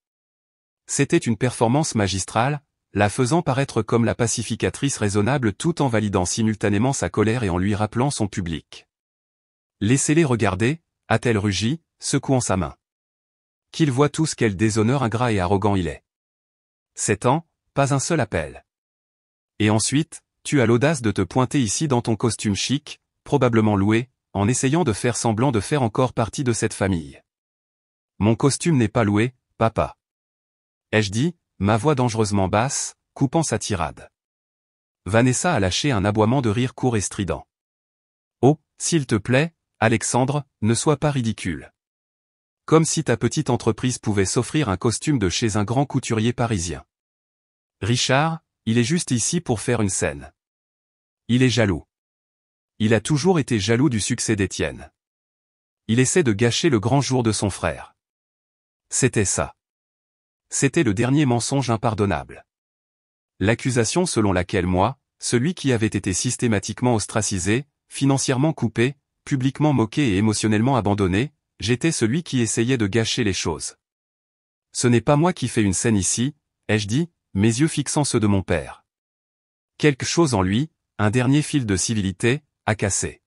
C'était une performance magistrale, la faisant paraître comme la pacificatrice raisonnable tout en validant simultanément sa colère et en lui rappelant son public. Laissez-les regarder, a-t-elle rugi, secouant sa main. Qu'ils voient tous quel déshonneur ingrat et arrogant il est. 7 ans, pas un seul appel. Et ensuite, tu as l'audace de te pointer ici dans ton costume chic, probablement loué, en essayant de faire semblant de faire encore partie de cette famille. Mon costume n'est pas loué, papa. Ai-je dit, ma voix dangereusement basse, coupant sa tirade. Vanessa a lâché un aboiement de rire court et strident. Oh, s'il te plaît, Alexandre, ne sois pas ridicule. Comme si ta petite entreprise pouvait s'offrir un costume de chez un grand couturier parisien. Richard, il est juste ici pour faire une scène. Il est jaloux. Il a toujours été jaloux du succès d'Étienne. Il essaie de gâcher le grand jour de son frère. C'était ça. C'était le dernier mensonge impardonnable. L'accusation selon laquelle moi, celui qui avait été systématiquement ostracisé, financièrement coupé, publiquement moqué et émotionnellement abandonné, j'étais celui qui essayait de gâcher les choses. Ce n'est pas moi qui fais une scène ici, ai-je dit, mes yeux fixant ceux de mon père. Quelque chose en lui, un dernier fil de civilité, a cassé.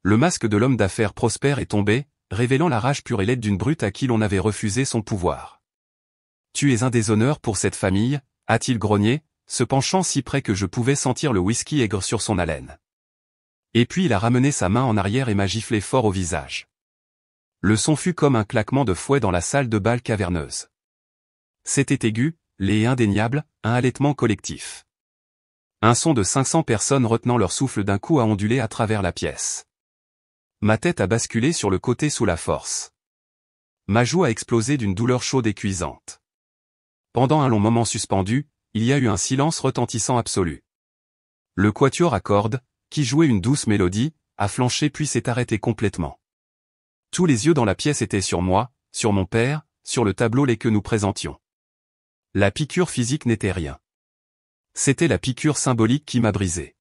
Le masque de l'homme d'affaires prospère est tombé, révélant la rage pure et laide d'une brute à qui l'on avait refusé son pouvoir. Tu es un déshonneur pour cette famille, a-t-il grogné, se penchant si près que je pouvais sentir le whisky aigre sur son haleine. Et puis il a ramené sa main en arrière et m'a giflé fort au visage. Le son fut comme un claquement de fouet dans la salle de bal caverneuse. C'était aigu, laid et indéniable, un halètement collectif. Un son de 500 personnes retenant leur souffle d'un coup a ondulé à travers la pièce. Ma tête a basculé sur le côté sous la force. Ma joue a explosé d'une douleur chaude et cuisante. Pendant un long moment suspendu, il y a eu un silence retentissant absolu. Le quatuor à cordes, qui jouait une douce mélodie, a flanché puis s'est arrêté complètement. Tous les yeux dans la pièce étaient sur moi, sur mon père, sur le tableau les que nous présentions. La piqûre physique n'était rien. C'était la piqûre symbolique qui m'a brisé.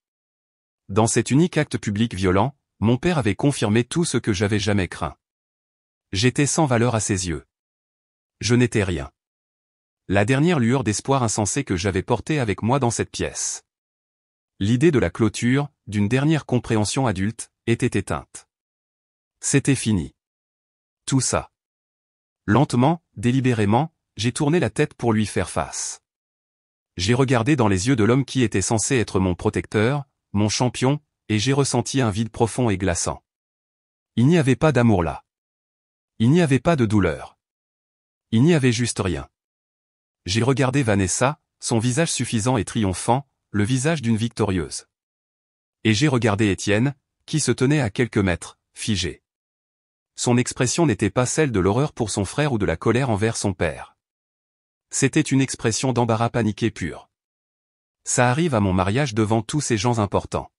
Dans cet unique acte public violent, mon père avait confirmé tout ce que j'avais jamais craint. J'étais sans valeur à ses yeux. Je n'étais rien. La dernière lueur d'espoir insensé que j'avais portée avec moi dans cette pièce. L'idée de la clôture, d'une dernière compréhension adulte, était éteinte. C'était fini. Tout ça. Lentement, délibérément, j'ai tourné la tête pour lui faire face. J'ai regardé dans les yeux de l'homme qui était censé être mon protecteur, mon champion, et j'ai ressenti un vide profond et glaçant. Il n'y avait pas d'amour là. Il n'y avait pas de douleur. Il n'y avait juste rien. J'ai regardé Vanessa, son visage suffisant et triomphant, le visage d'une victorieuse. Et j'ai regardé Étienne, qui se tenait à quelques mètres, figé. Son expression n'était pas celle de l'horreur pour son frère ou de la colère envers son père. C'était une expression d'embarras paniqué pur. Ça arrive à mon mariage devant tous ces gens importants.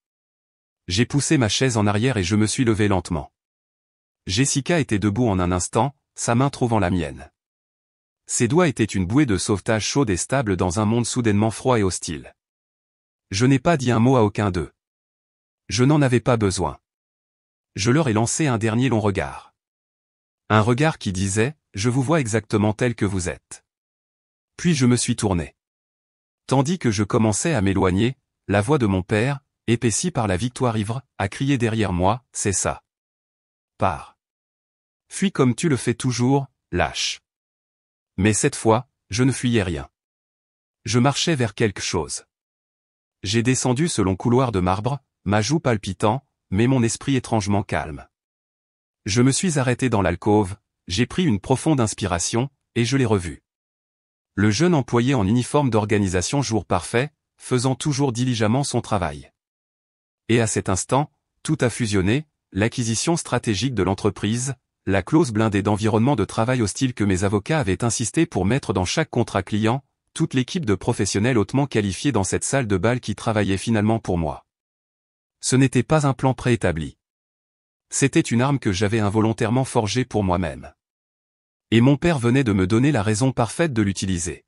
J'ai poussé ma chaise en arrière et je me suis levé lentement. Jessica était debout en un instant, sa main trouvant la mienne. Ses doigts étaient une bouée de sauvetage chaude et stable dans un monde soudainement froid et hostile. Je n'ai pas dit un mot à aucun d'eux. Je n'en avais pas besoin. Je leur ai lancé un dernier long regard. Un regard qui disait, je vous vois exactement tel que vous êtes. Puis je me suis tourné. Tandis que je commençais à m'éloigner, la voix de mon père, épaissie par la victoire ivre, a crié derrière moi, c'est ça. Pars. Fuis comme tu le fais toujours, lâche. Mais cette fois, je ne fuyais rien. Je marchais vers quelque chose. J'ai descendu ce long couloir de marbre, ma joue palpitant, mais mon esprit étrangement calme. Je me suis arrêté dans l'alcôve, j'ai pris une profonde inspiration, et je l'ai revu. Le jeune employé en uniforme d'organisation jour parfait, faisant toujours diligemment son travail. Et à cet instant, tout a fusionné, l'acquisition stratégique de l'entreprise, la clause blindée d'environnement de travail hostile que mes avocats avaient insisté pour mettre dans chaque contrat client, toute l'équipe de professionnels hautement qualifiés dans cette salle de bal qui travaillait finalement pour moi. Ce n'était pas un plan préétabli. C'était une arme que j'avais involontairement forgée pour moi-même. Et mon père venait de me donner la raison parfaite de l'utiliser.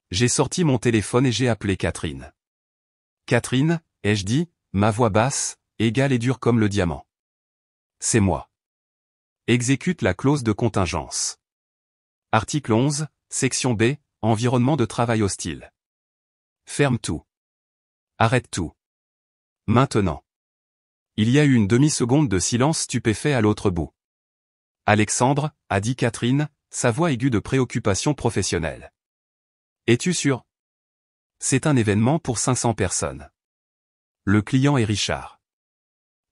J'ai sorti mon téléphone et j'ai appelé Catherine. Catherine, ai-je dit, ma voix basse, égale et dure comme le diamant. C'est moi. Exécute la clause de contingence. Article 11, section B, environnement de travail hostile. Ferme tout. Arrête tout. Maintenant. Il y a eu une demi-seconde de silence stupéfait à l'autre bout. Alexandre, a dit Catherine, sa voix aiguë de préoccupation professionnelle. Es-tu sûr? C'est un événement pour 500 personnes. Le client est Richard.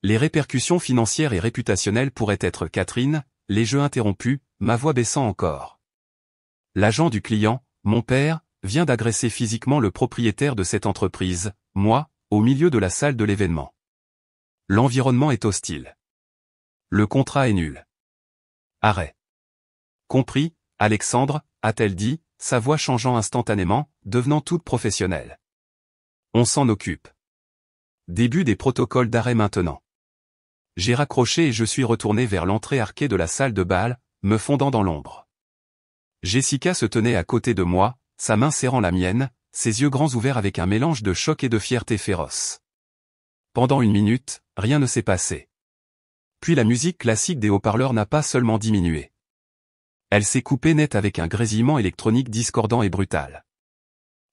Les répercussions financières et réputationnelles pourraient être Catherine, les jeux interrompus, ma voix baissant encore. L'agent du client, mon père, vient d'agresser physiquement le propriétaire de cette entreprise, moi, au milieu de la salle de l'événement. L'environnement est hostile. Le contrat est nul. Arrêt. Compris, Alexandre, a-t-elle dit, sa voix changeant instantanément, devenant toute professionnelle. On s'en occupe. Début des protocoles d'arrêt maintenant. J'ai raccroché et je suis retourné vers l'entrée arquée de la salle de bal, me fondant dans l'ombre. Jessica se tenait à côté de moi, sa main serrant la mienne, ses yeux grands ouverts avec un mélange de choc et de fierté féroce. Pendant une minute, rien ne s'est passé. Puis la musique classique des haut-parleurs n'a pas seulement diminué. Elle s'est coupée net avec un grésillement électronique discordant et brutal.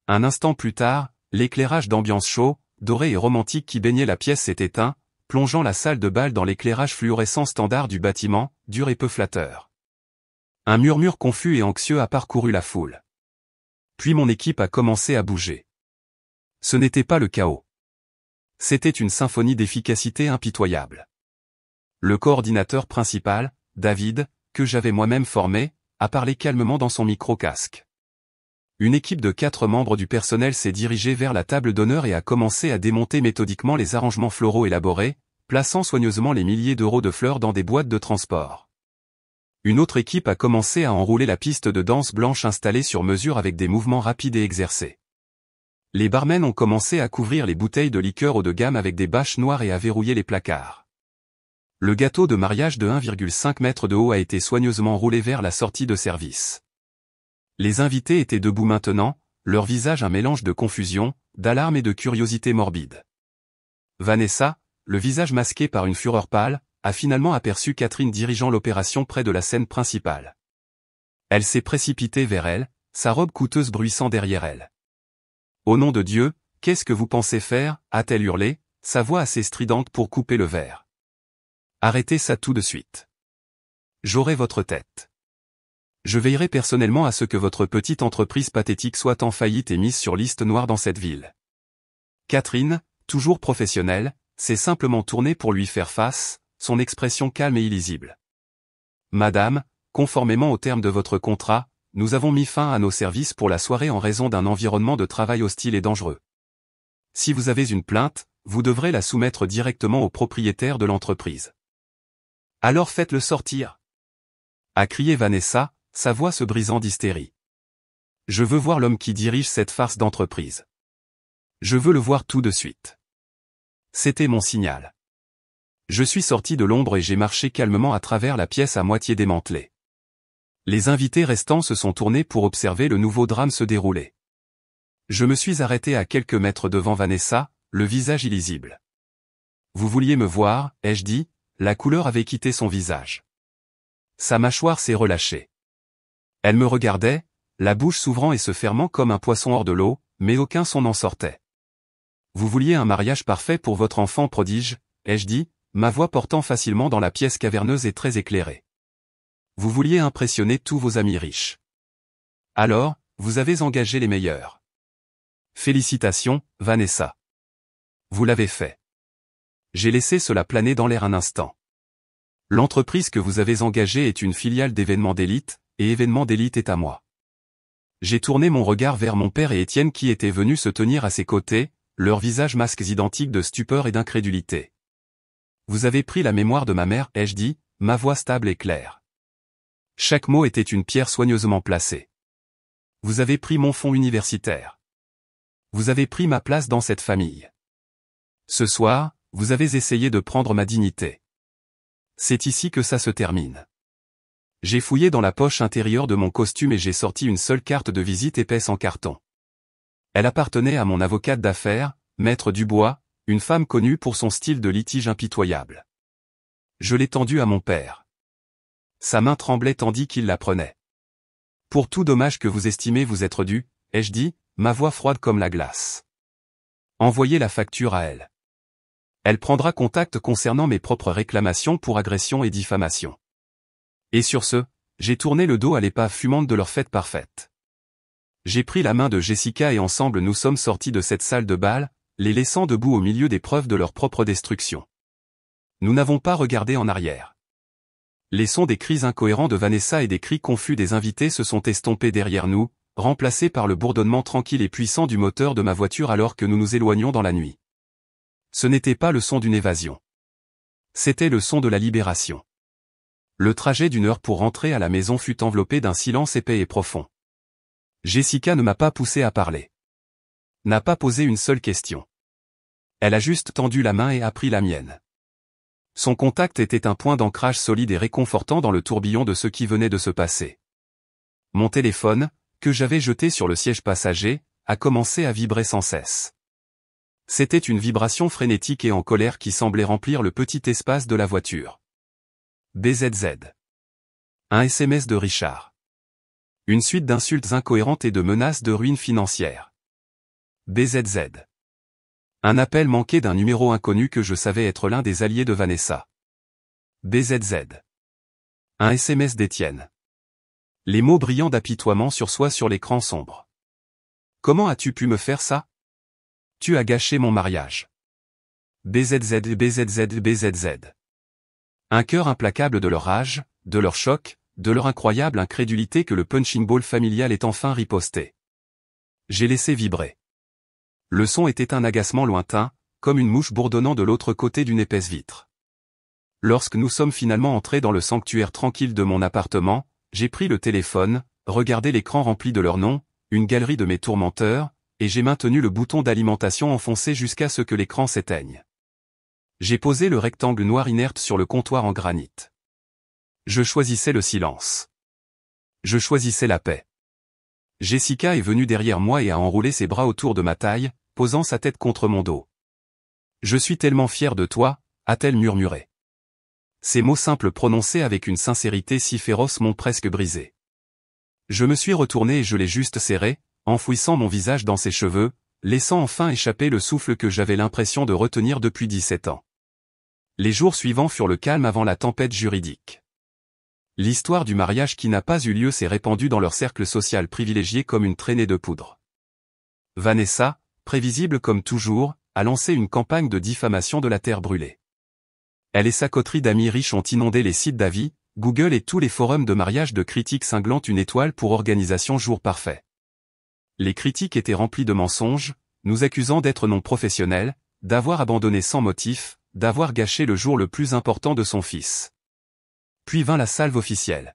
Un instant plus tard, l'éclairage d'ambiance chaud, doré et romantique qui baignait la pièce s'est éteint, plongeant la salle de bal dans l'éclairage fluorescent standard du bâtiment, dur et peu flatteur. Un murmure confus et anxieux a parcouru la foule. Puis mon équipe a commencé à bouger. Ce n'était pas le chaos. C'était une symphonie d'efficacité impitoyable. Le coordinateur principal, David, que j'avais moi-même formé, a parlé calmement dans son micro-casque. Une équipe de 4 membres du personnel s'est dirigée vers la table d'honneur et a commencé à démonter méthodiquement les arrangements floraux élaborés, plaçant soigneusement les milliers d'euros de fleurs dans des boîtes de transport. Une autre équipe a commencé à enrouler la piste de danse blanche installée sur mesure avec des mouvements rapides et exercés. Les barmen ont commencé à couvrir les bouteilles de liqueur haut de gamme avec des bâches noires et à verrouiller les placards. Le gâteau de mariage de 1,5 m de haut a été soigneusement roulé vers la sortie de service. Les invités étaient debout maintenant, leur visage un mélange de confusion, d'alarme et de curiosité morbide. Vanessa, le visage masqué par une fureur pâle, a finalement aperçu Catherine dirigeant l'opération près de la scène principale. Elle s'est précipitée vers elle, sa robe coûteuse bruissant derrière elle. « Au nom de Dieu, qu'est-ce que vous pensez faire » a-t-elle hurlé, sa voix assez stridente pour couper le verre. « Arrêtez ça tout de suite. J'aurai votre tête. Je veillerai personnellement à ce que votre petite entreprise pathétique soit en faillite et mise sur liste noire dans cette ville. Catherine, toujours professionnelle, s'est simplement tournée pour lui faire face, son expression calme et illisible. Madame, conformément aux termes de votre contrat, nous avons mis fin à nos services pour la soirée en raison d'un environnement de travail hostile et dangereux. Si vous avez une plainte, vous devrez la soumettre directement au propriétaire de l'entreprise. Alors faites-le sortir, a crié Vanessa, sa voix se brisant d'hystérie. Je veux voir l'homme qui dirige cette farce d'entreprise. Je veux le voir tout de suite. C'était mon signal. Je suis sorti de l'ombre et j'ai marché calmement à travers la pièce à moitié démantelée. Les invités restants se sont tournés pour observer le nouveau drame se dérouler. Je me suis arrêté à quelques mètres devant Vanessa, le visage illisible. Vous vouliez me voir, ai-je dit, la couleur avait quitté son visage. Sa mâchoire s'est relâchée. Elle me regardait, la bouche s'ouvrant et se fermant comme un poisson hors de l'eau, mais aucun son n'en sortait. Vous vouliez un mariage parfait pour votre enfant prodige, ai-je dit, ma voix portant facilement dans la pièce caverneuse et très éclairée. Vous vouliez impressionner tous vos amis riches. Alors, vous avez engagé les meilleurs. Félicitations, Vanessa. Vous l'avez fait. J'ai laissé cela planer dans l'air un instant. L'entreprise que vous avez engagée est une filiale d'Événements d'élite, et Événements d'élite est à moi. J'ai tourné mon regard vers mon père et Étienne qui étaient venus se tenir à ses côtés, leurs visages masques identiques de stupeur et d'incrédulité. Vous avez pris la mémoire de ma mère, ai-je dit, ma voix stable et claire. Chaque mot était une pierre soigneusement placée. Vous avez pris mon fonds universitaire. Vous avez pris ma place dans cette famille. Ce soir, vous avez essayé de prendre ma dignité. C'est ici que ça se termine. J'ai fouillé dans la poche intérieure de mon costume et j'ai sorti une seule carte de visite épaisse en carton. Elle appartenait à mon avocate d'affaires, Maître Dubois, une femme connue pour son style de litige impitoyable. Je l'ai tendue à mon père. Sa main tremblait tandis qu'il la prenait. Pour tout dommage que vous estimez vous être dû, ai-je dit, ma voix froide comme la glace. Envoyez la facture à elle. Elle prendra contact concernant mes propres réclamations pour agression et diffamation. Et sur ce, j'ai tourné le dos à l'épave fumante de leur fête parfaite. J'ai pris la main de Jessica et ensemble nous sommes sortis de cette salle de bal, les laissant debout au milieu des preuves de leur propre destruction. Nous n'avons pas regardé en arrière. Les sons des cris incohérents de Vanessa et des cris confus des invités se sont estompés derrière nous, remplacés par le bourdonnement tranquille et puissant du moteur de ma voiture alors que nous nous éloignions dans la nuit. Ce n'était pas le son d'une évasion. C'était le son de la libération. Le trajet d'une heure pour rentrer à la maison fut enveloppé d'un silence épais et profond. Jessica ne m'a pas poussé à parler. N'a pas posé une seule question. Elle a juste tendu la main et a pris la mienne. Son contact était un point d'ancrage solide et réconfortant dans le tourbillon de ce qui venait de se passer. Mon téléphone, que j'avais jeté sur le siège passager, a commencé à vibrer sans cesse. C'était une vibration frénétique et en colère qui semblait remplir le petit espace de la voiture. BZZ. Un SMS de Richard. Une suite d'insultes incohérentes et de menaces de ruine financière. BZZ. Un appel manqué d'un numéro inconnu que je savais être l'un des alliés de Vanessa. BZZ. Un SMS d'Étienne. Les mots brillants d'apitoiement sur soi sur l'écran sombre. Comment as-tu pu me faire ça? Tu as gâché mon mariage. BZZ, BZZ, BZZ. Un cœur implacable de leur rage, de leur choc, de leur incroyable incrédulité que le punching ball familial ait enfin riposté. J'ai laissé vibrer. Le son était un agacement lointain, comme une mouche bourdonnant de l'autre côté d'une épaisse vitre. Lorsque nous sommes finalement entrés dans le sanctuaire tranquille de mon appartement, j'ai pris le téléphone, regardé l'écran rempli de leurs noms, une galerie de mes tourmenteurs, et j'ai maintenu le bouton d'alimentation enfoncé jusqu'à ce que l'écran s'éteigne. J'ai posé le rectangle noir inerte sur le comptoir en granit. Je choisissais le silence. Je choisissais la paix. Jessica est venue derrière moi et a enroulé ses bras autour de ma taille, posant sa tête contre mon dos. Je suis tellement fier de toi, a-t-elle murmuré. Ces mots simples prononcés avec une sincérité si féroce m'ont presque brisé. Je me suis retourné et je l'ai juste serré, enfouissant mon visage dans ses cheveux, laissant enfin échapper le souffle que j'avais l'impression de retenir depuis 17 ans. Les jours suivants furent le calme avant la tempête juridique. L'histoire du mariage qui n'a pas eu lieu s'est répandue dans leur cercle social privilégié comme une traînée de poudre. Vanessa, prévisible comme toujours, a lancé une campagne de diffamation de la terre brûlée. Elle et sa coterie d'amis riches ont inondé les sites d'avis, Google et tous les forums de mariage de critiques cinglant une étoile pour organisation jour parfait. Les critiques étaient remplies de mensonges, nous accusant d'être non professionnels, d'avoir abandonné sans motif, d'avoir gâché le jour le plus important de son fils. Puis vint la salve officielle.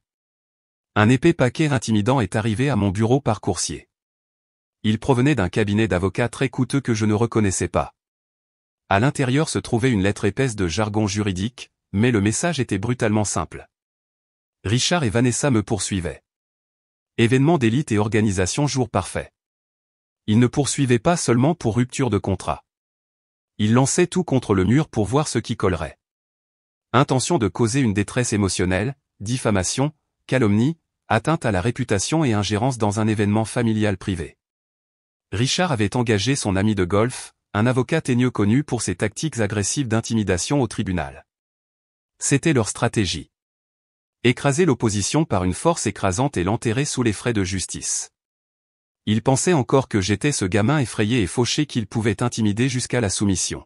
Un épais paquet intimidant est arrivé à mon bureau par coursier. Il provenait d'un cabinet d'avocats très coûteux que je ne reconnaissais pas. À l'intérieur se trouvait une lettre épaisse de jargon juridique, mais le message était brutalement simple. Richard et Vanessa me poursuivaient. Événement d'élite et organisation jour parfait. Ils ne poursuivaient pas seulement pour rupture de contrat. Ils lançaient tout contre le mur pour voir ce qui collerait. Intention de causer une détresse émotionnelle, diffamation, calomnie, atteinte à la réputation et ingérence dans un événement familial privé. Richard avait engagé son ami de golf, un avocat teigneux connu pour ses tactiques agressives d'intimidation au tribunal. C'était leur stratégie. Écraser l'opposition par une force écrasante et l'enterrer sous les frais de justice. Il pensait encore que j'étais ce gamin effrayé et fauché qu'il pouvait intimider jusqu'à la soumission.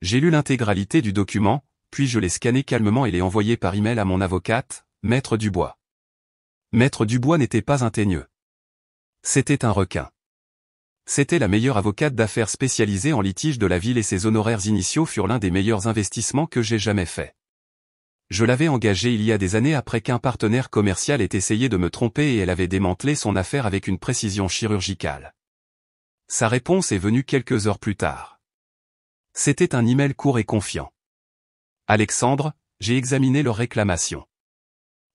J'ai lu l'intégralité du document, puis je l'ai scanné calmement et l'ai envoyé par email à mon avocate, Maître Dubois. Maître Dubois n'était pas un teigneux. C'était un requin. C'était la meilleure avocate d'affaires spécialisée en litige de la ville et ses honoraires initiaux furent l'un des meilleurs investissements que j'ai jamais fait. Je l'avais engagée il y a des années après qu'un partenaire commercial ait essayé de me tromper et elle avait démantelé son affaire avec une précision chirurgicale. Sa réponse est venue quelques heures plus tard. C'était un email court et confiant. Alexandre, j'ai examiné leur réclamation.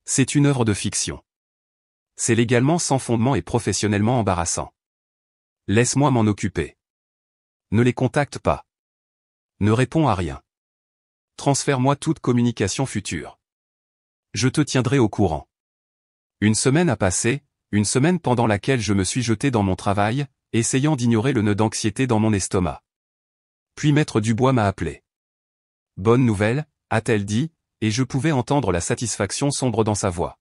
C'est une œuvre de fiction. C'est légalement sans fondement et professionnellement embarrassant. Laisse-moi m'en occuper. Ne les contacte pas. Ne réponds à rien. Transfère-moi toute communication future. Je te tiendrai au courant. Une semaine a passé, une semaine pendant laquelle je me suis jeté dans mon travail, essayant d'ignorer le nœud d'anxiété dans mon estomac. Puis Maître Dubois m'a appelé. Bonne nouvelle, a-t-elle dit, et je pouvais entendre la satisfaction sombre dans sa voix.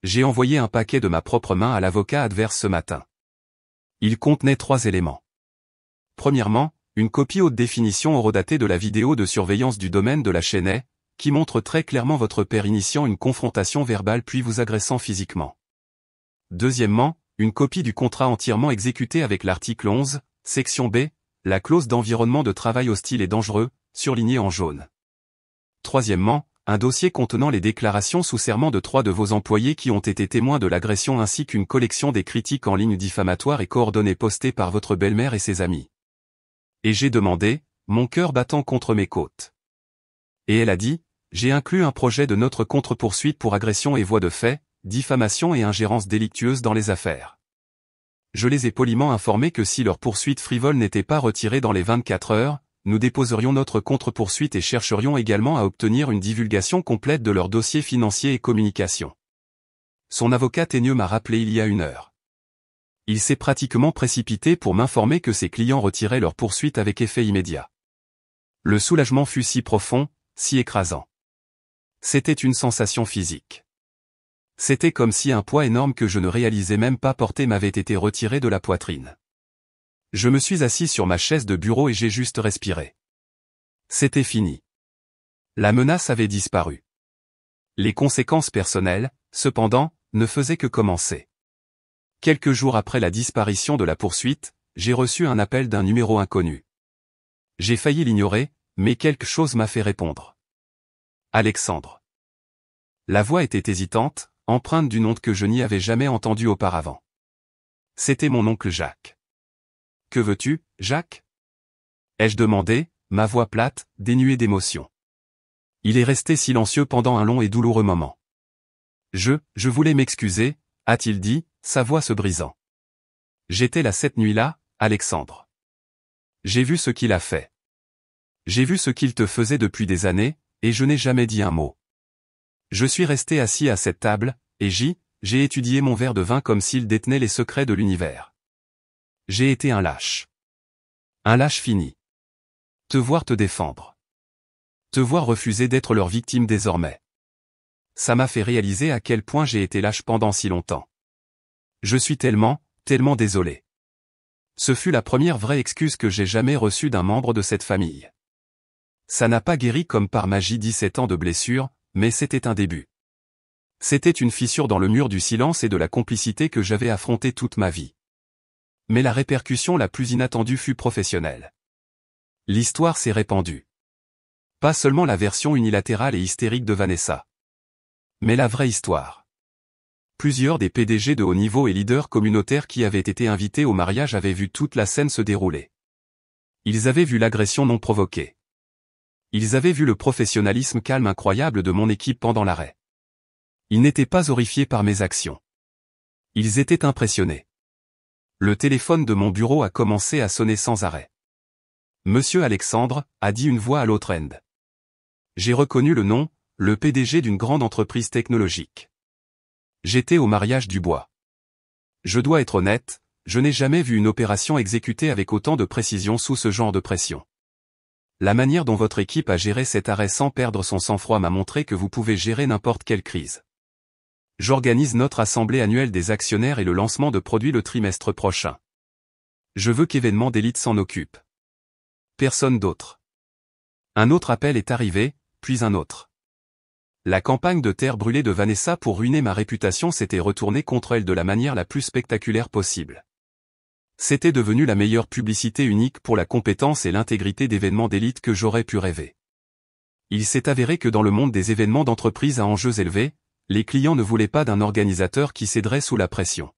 J'ai envoyé un paquet de ma propre main à l'avocat adverse ce matin. Il contenait 3 éléments. Premièrement, une copie haute définition horodatée de la vidéo de surveillance du domaine de la Chênaie, qui montre très clairement votre père initiant une confrontation verbale puis vous agressant physiquement. Deuxièmement, une copie du contrat entièrement exécuté avec l'article 11, section B, la clause d'environnement de travail hostile et dangereux, surlignée en jaune. Troisièmement, un dossier contenant les déclarations sous serment de 3 de vos employés qui ont été témoins de l'agression ainsi qu'une collection des critiques en ligne diffamatoires et coordonnées postées par votre belle-mère et ses amis. Et j'ai demandé, mon cœur battant contre mes côtes. Et elle a dit, j'ai inclus un projet de notre contre-poursuite pour agression et voies de fait, diffamation et ingérence délictueuse dans les affaires. Je les ai poliment informés que si leur poursuite frivole n'était pas retirée dans les 24 heures, nous déposerions notre contre-poursuite et chercherions également à obtenir une divulgation complète de leurs dossiers financiers et communication. Son avocat teigneux m'a rappelé il y a 1 heure. Il s'est pratiquement précipité pour m'informer que ses clients retiraient leur poursuite avec effet immédiat. Le soulagement fut si profond, si écrasant. C'était une sensation physique. C'était comme si un poids énorme que je ne réalisais même pas porter m'avait été retiré de la poitrine. Je me suis assis sur ma chaise de bureau et j'ai juste respiré. C'était fini. La menace avait disparu. Les conséquences personnelles, cependant, ne faisaient que commencer. Quelques jours après la disparition de la poursuite, j'ai reçu un appel d'un numéro inconnu. J'ai failli l'ignorer, mais quelque chose m'a fait répondre. Alexandre. La voix était hésitante, empreinte d'une honte que je n'y avais jamais entendue auparavant. C'était mon oncle Jacques. Que veux-tu, Jacques? Ai-je demandé, ma voix plate, dénuée d'émotion. Il est resté silencieux pendant un long et douloureux moment. Je voulais m'excuser, a-t-il dit, sa voix se brisant. J'étais là cette nuit-là, Alexandre. J'ai vu ce qu'il a fait. J'ai vu ce qu'il te faisait depuis des années, et je n'ai jamais dit un mot. Je suis resté assis à cette table, et j'ai étudié mon verre de vin comme s'il détenait les secrets de l'univers. J'ai été un lâche. Un lâche fini. Te voir te défendre. Te voir refuser d'être leur victime désormais. Ça m'a fait réaliser à quel point j'ai été lâche pendant si longtemps. Je suis tellement désolé. Ce fut la première vraie excuse que j'ai jamais reçue d'un membre de cette famille. Ça n'a pas guéri comme par magie 17 ans de blessures, mais c'était un début. C'était une fissure dans le mur du silence et de la complicité que j'avais affrontée toute ma vie. Mais la répercussion la plus inattendue fut professionnelle. L'histoire s'est répandue. Pas seulement la version unilatérale et hystérique de Vanessa. Mais la vraie histoire. Plusieurs des PDG de haut niveau et leaders communautaires qui avaient été invités au mariage avaient vu toute la scène se dérouler. Ils avaient vu l'agression non provoquée. Ils avaient vu le professionnalisme calme incroyable de mon équipe pendant l'arrêt. Ils n'étaient pas horrifiés par mes actions. Ils étaient impressionnés. Le téléphone de mon bureau a commencé à sonner sans arrêt. Monsieur Alexandre, a dit une voix à l'autre end. J'ai reconnu le nom, le PDG d'une grande entreprise technologique. J'étais au mariage du bois. Je dois être honnête, je n'ai jamais vu une opération exécutée avec autant de précision sous ce genre de pression. La manière dont votre équipe a géré cet arrêt sans perdre son sang-froid m'a montré que vous pouvez gérer n'importe quelle crise. J'organise notre assemblée annuelle des actionnaires et le lancement de produits le trimestre prochain. Je veux qu'Événement d'élite s'en occupe. Personne d'autre. Un autre appel est arrivé, puis un autre. La campagne de terre brûlée de Vanessa pour ruiner ma réputation s'était retournée contre elle de la manière la plus spectaculaire possible. C'était devenu la meilleure publicité unique pour la compétence et l'intégrité d'événements d'élite que j'aurais pu rêver. Il s'est avéré que dans le monde des événements d'entreprise à enjeux élevés, les clients ne voulaient pas d'un organisateur qui céderait sous la pression.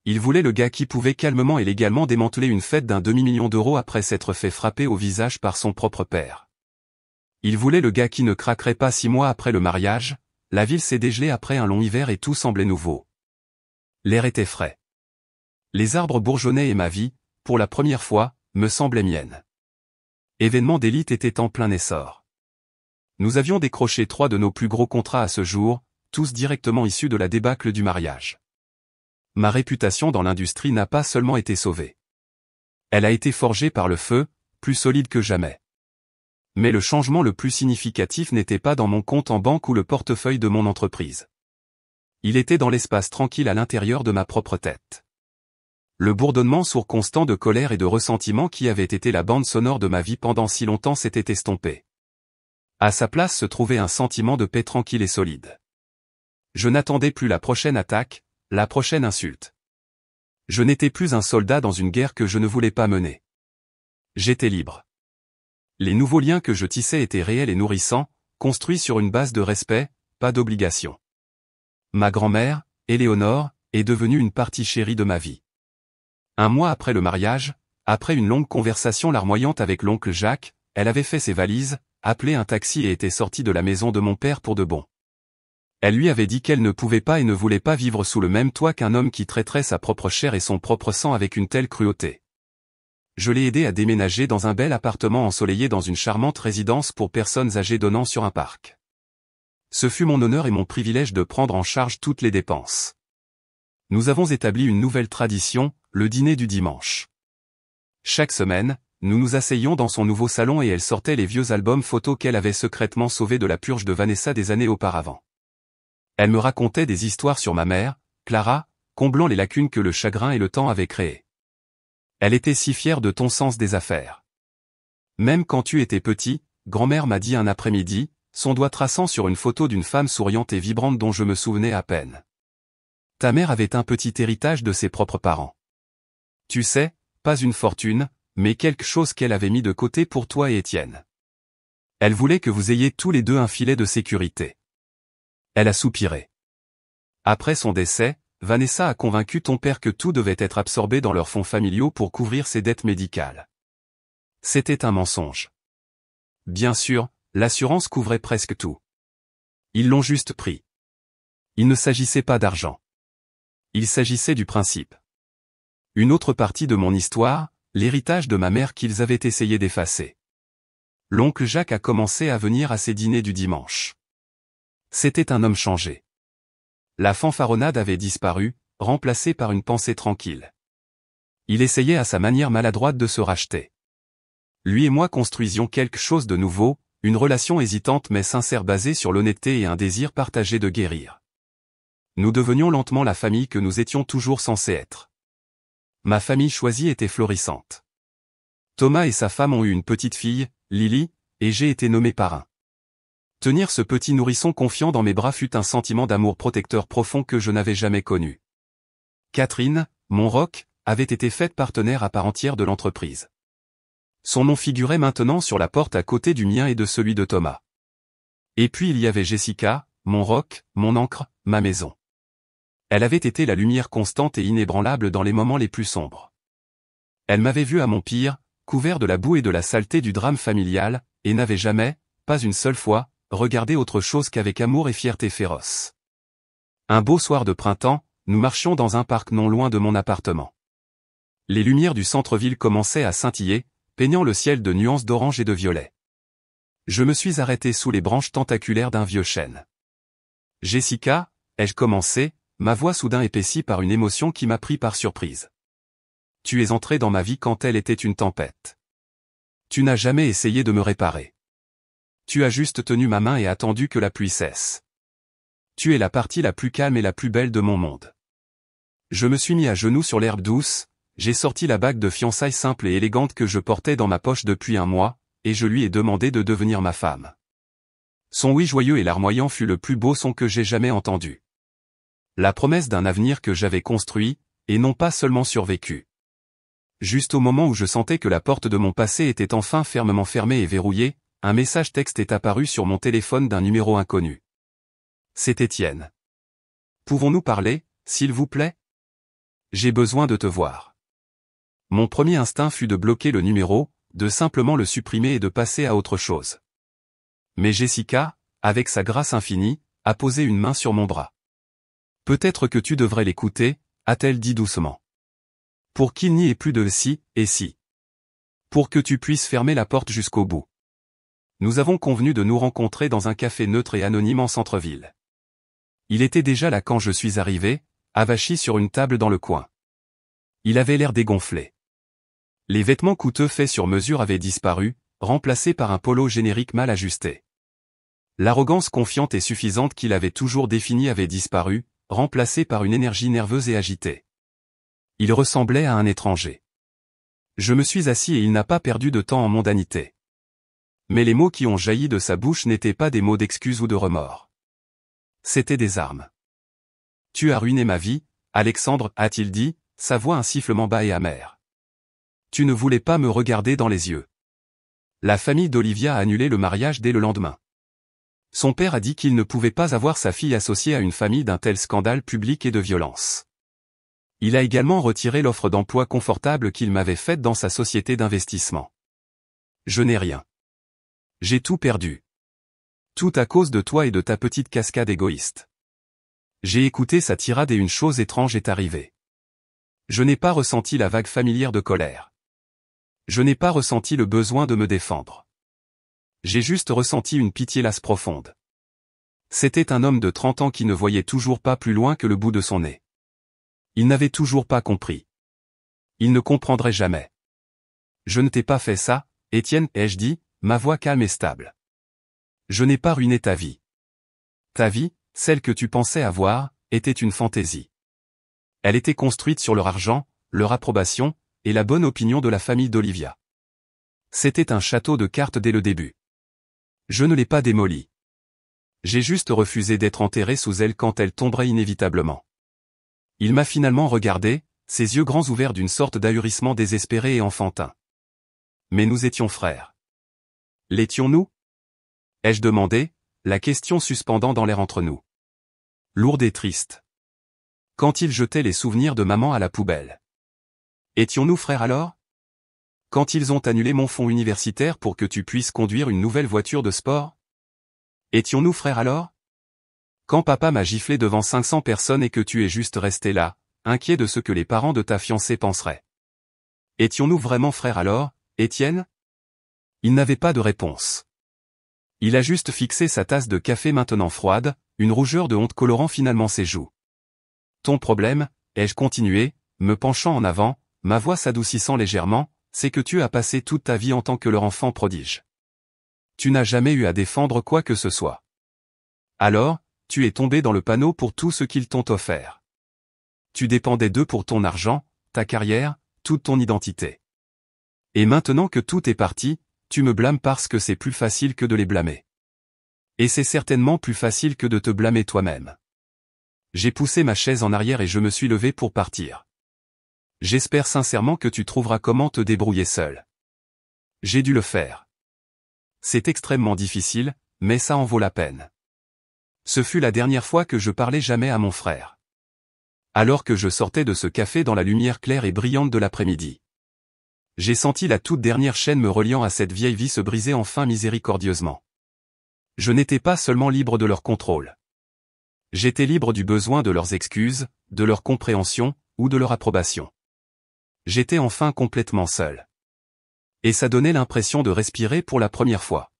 Ils voulaient le gars qui pouvait calmement et légalement démanteler une fête d'un demi-million d'euros après s'être fait frapper au visage par son propre père. Ils voulaient le gars qui ne craquerait pas 6 mois après le mariage, la ville s'est dégelée après un long hiver et tout semblait nouveau. L'air était frais. Les arbres bourgeonnaient et ma vie, pour la première fois, me semblait mienne. Événement d'élite était en plein essor. Nous avions décroché 3 de nos plus gros contrats à ce jour, tous directement issus de la débâcle du mariage. Ma réputation dans l'industrie n'a pas seulement été sauvée. Elle a été forgée par le feu, plus solide que jamais. Mais le changement le plus significatif n'était pas dans mon compte en banque ou le portefeuille de mon entreprise. Il était dans l'espace tranquille à l'intérieur de ma propre tête. Le bourdonnement sourd constant de colère et de ressentiment qui avait été la bande sonore de ma vie pendant si longtemps s'était estompé. À sa place se trouvait un sentiment de paix tranquille et solide. Je n'attendais plus la prochaine attaque, la prochaine insulte. Je n'étais plus un soldat dans une guerre que je ne voulais pas mener. J'étais libre. Les nouveaux liens que je tissais étaient réels et nourrissants, construits sur une base de respect, pas d'obligation. Ma grand-mère, Éléonore, est devenue une partie chérie de ma vie. Un mois après le mariage, après une longue conversation larmoyante avec l'oncle Jacques, elle avait fait ses valises, appelé un taxi et était sortie de la maison de mon père pour de bon. Elle lui avait dit qu'elle ne pouvait pas et ne voulait pas vivre sous le même toit qu'un homme qui traiterait sa propre chair et son propre sang avec une telle cruauté. Je l'ai aidé à déménager dans un bel appartement ensoleillé dans une charmante résidence pour personnes âgées donnant sur un parc. Ce fut mon honneur et mon privilège de prendre en charge toutes les dépenses. Nous avons établi une nouvelle tradition, le dîner du dimanche. Chaque semaine, nous nous asseyions dans son nouveau salon et elle sortait les vieux albums photos qu'elle avait secrètement sauvés de la purge de Vanessa des années auparavant. Elle me racontait des histoires sur ma mère, Clara, comblant les lacunes que le chagrin et le temps avaient créées. Elle était si fière de ton sens des affaires. Même quand tu étais petit, grand-mère m'a dit un après-midi, son doigt traçant sur une photo d'une femme souriante et vibrante dont je me souvenais à peine. Ta mère avait un petit héritage de ses propres parents. Tu sais, pas une fortune, mais quelque chose qu'elle avait mis de côté pour toi et Étienne. Elle voulait que vous ayez tous les deux un filet de sécurité. Elle a soupiré. Après son décès, Vanessa a convaincu ton père que tout devait être absorbé dans leurs fonds familiaux pour couvrir ses dettes médicales. C'était un mensonge. Bien sûr, l'assurance couvrait presque tout. Ils l'ont juste pris. Il ne s'agissait pas d'argent. Il s'agissait du principe. Une autre partie de mon histoire, l'héritage de ma mère qu'ils avaient essayé d'effacer. L'oncle Jacques a commencé à venir à ses dîners du dimanche. C'était un homme changé. La fanfaronnade avait disparu, remplacée par une pensée tranquille. Il essayait à sa manière maladroite de se racheter. Lui et moi construisions quelque chose de nouveau, une relation hésitante mais sincère basée sur l'honnêteté et un désir partagé de guérir. Nous devenions lentement la famille que nous étions toujours censés être. Ma famille choisie était florissante. Thomas et sa femme ont eu une petite fille, Lily, et j'ai été nommé parrain. Tenir ce petit nourrisson confiant dans mes bras fut un sentiment d'amour protecteur profond que je n'avais jamais connu. Catherine, mon roc, avait été faite partenaire à part entière de l'entreprise. Son nom figurait maintenant sur la porte à côté du mien et de celui de Thomas. Et puis il y avait Jessica, mon roc, mon ancre, ma maison. Elle avait été la lumière constante et inébranlable dans les moments les plus sombres. Elle m'avait vu à mon pire, couvert de la boue et de la saleté du drame familial, et n'avait jamais, pas une seule fois, regardé autre chose qu'avec amour et fierté féroce. Un beau soir de printemps, nous marchions dans un parc non loin de mon appartement. Les lumières du centre-ville commençaient à scintiller, peignant le ciel de nuances d'orange et de violet. Je me suis arrêté sous les branches tentaculaires d'un vieux chêne. « Jessica » ai-je commencé, ma voix soudain épaissie par une émotion qui m'a pris par surprise. « Tu es entrée dans ma vie quand elle était une tempête. Tu n'as jamais essayé de me réparer. Tu as juste tenu ma main et attendu que la pluie cesse. Tu es la partie la plus calme et la plus belle de mon monde. » Je me suis mis à genoux sur l'herbe douce, j'ai sorti la bague de fiançailles simple et élégante que je portais dans ma poche depuis un mois, et je lui ai demandé de devenir ma femme. Son oui joyeux et larmoyant fut le plus beau son que j'ai jamais entendu. La promesse d'un avenir que j'avais construit, et non pas seulement survécu. Juste au moment où je sentais que la porte de mon passé était enfin fermement fermée et verrouillée, un message texte est apparu sur mon téléphone d'un numéro inconnu. C'est Étienne. Pouvons-nous parler, s'il vous plaît? J'ai besoin de te voir. Mon premier instinct fut de bloquer le numéro, de simplement le supprimer et de passer à autre chose. Mais Jessica, avec sa grâce infinie, a posé une main sur mon bras. « Peut-être que tu devrais l'écouter » a-t-elle dit doucement. « Pour qu'il n'y ait plus de si et si. Pour que tu puisses fermer la porte jusqu'au bout. Nous avons convenu de nous rencontrer dans un café neutre et anonyme en centre-ville. Il était déjà là quand je suis arrivé, avachi sur une table dans le coin. Il avait l'air dégonflé. Les vêtements coûteux faits sur mesure avaient disparu, remplacés par un polo générique mal ajusté. L'arrogance confiante et suffisante qu'il avait toujours définie avait disparu, remplacée par une énergie nerveuse et agitée. Il ressemblait à un étranger. Je me suis assis et il n'a pas perdu de temps en mondanité. Mais les mots qui ont jailli de sa bouche n'étaient pas des mots d'excuse ou de remords. C'étaient des armes. « Tu as ruiné ma vie, Alexandre » a-t-il dit, sa voix un sifflement bas et amer. « Tu ne voulais pas me regarder dans les yeux. » La famille d'Olivia a annulé le mariage dès le lendemain. Son père a dit qu'il ne pouvait pas avoir sa fille associée à une famille d'un tel scandale public et de violence. Il a également retiré l'offre d'emploi confortable qu'il m'avait faite dans sa société d'investissement. Je n'ai rien. J'ai tout perdu. Tout à cause de toi et de ta petite cascade égoïste. J'ai écouté sa tirade et une chose étrange est arrivée. Je n'ai pas ressenti la vague familière de colère. Je n'ai pas ressenti le besoin de me défendre. J'ai juste ressenti une pitié lasse profonde. C'était un homme de 30 ans qui ne voyait toujours pas plus loin que le bout de son nez. Il n'avait toujours pas compris. Il ne comprendrait jamais. Je ne t'ai pas fait ça, Étienne, ai-je dit, ma voix calme et stable. Je n'ai pas ruiné ta vie. Ta vie, celle que tu pensais avoir, était une fantaisie. Elle était construite sur leur argent, leur approbation, et la bonne opinion de la famille d'Olivia. C'était un château de cartes dès le début. Je ne l'ai pas démoli. J'ai juste refusé d'être enterré sous elle quand elle tomberait inévitablement. Il m'a finalement regardé, ses yeux grands ouverts d'une sorte d'ahurissement désespéré et enfantin. Mais nous étions frères. L'étions-nous? Ai-je demandé, la question suspendant dans l'air entre nous. Lourde et triste. Quand il jetait les souvenirs de maman à la poubelle. Étions-nous frères alors? Quand ils ont annulé mon fonds universitaire pour que tu puisses conduire une nouvelle voiture de sport? Étions-nous frères alors? Quand papa m'a giflé devant 500 personnes et que tu es juste resté là, inquiet de ce que les parents de ta fiancée penseraient. Étions-nous vraiment frères alors, Étienne? Il n'avait pas de réponse. Il a juste fixé sa tasse de café maintenant froide, une rougeur de honte colorant finalement ses joues. Ton problème, ai-je continué, me penchant en avant, ma voix s'adoucissant légèrement, c'est que tu as passé toute ta vie en tant que leur enfant prodige. Tu n'as jamais eu à défendre quoi que ce soit. Alors, tu es tombé dans le panneau pour tout ce qu'ils t'ont offert. Tu dépendais d'eux pour ton argent, ta carrière, toute ton identité. Et maintenant que tout est parti, tu me blâmes parce que c'est plus facile que de les blâmer. Et c'est certainement plus facile que de te blâmer toi-même. J'ai poussé ma chaise en arrière et je me suis levé pour partir. J'espère sincèrement que tu trouveras comment te débrouiller seul. J'ai dû le faire. C'est extrêmement difficile, mais ça en vaut la peine. Ce fut la dernière fois que je parlais jamais à mon frère. Alors que je sortais de ce café dans la lumière claire et brillante de l'après-midi. J'ai senti la toute dernière chaîne me reliant à cette vieille vie se briser enfin miséricordieusement. Je n'étais pas seulement libre de leur contrôle. J'étais libre du besoin de leurs excuses, de leur compréhension, ou de leur approbation. J'étais enfin complètement seul. Et ça donnait l'impression de respirer pour la première fois.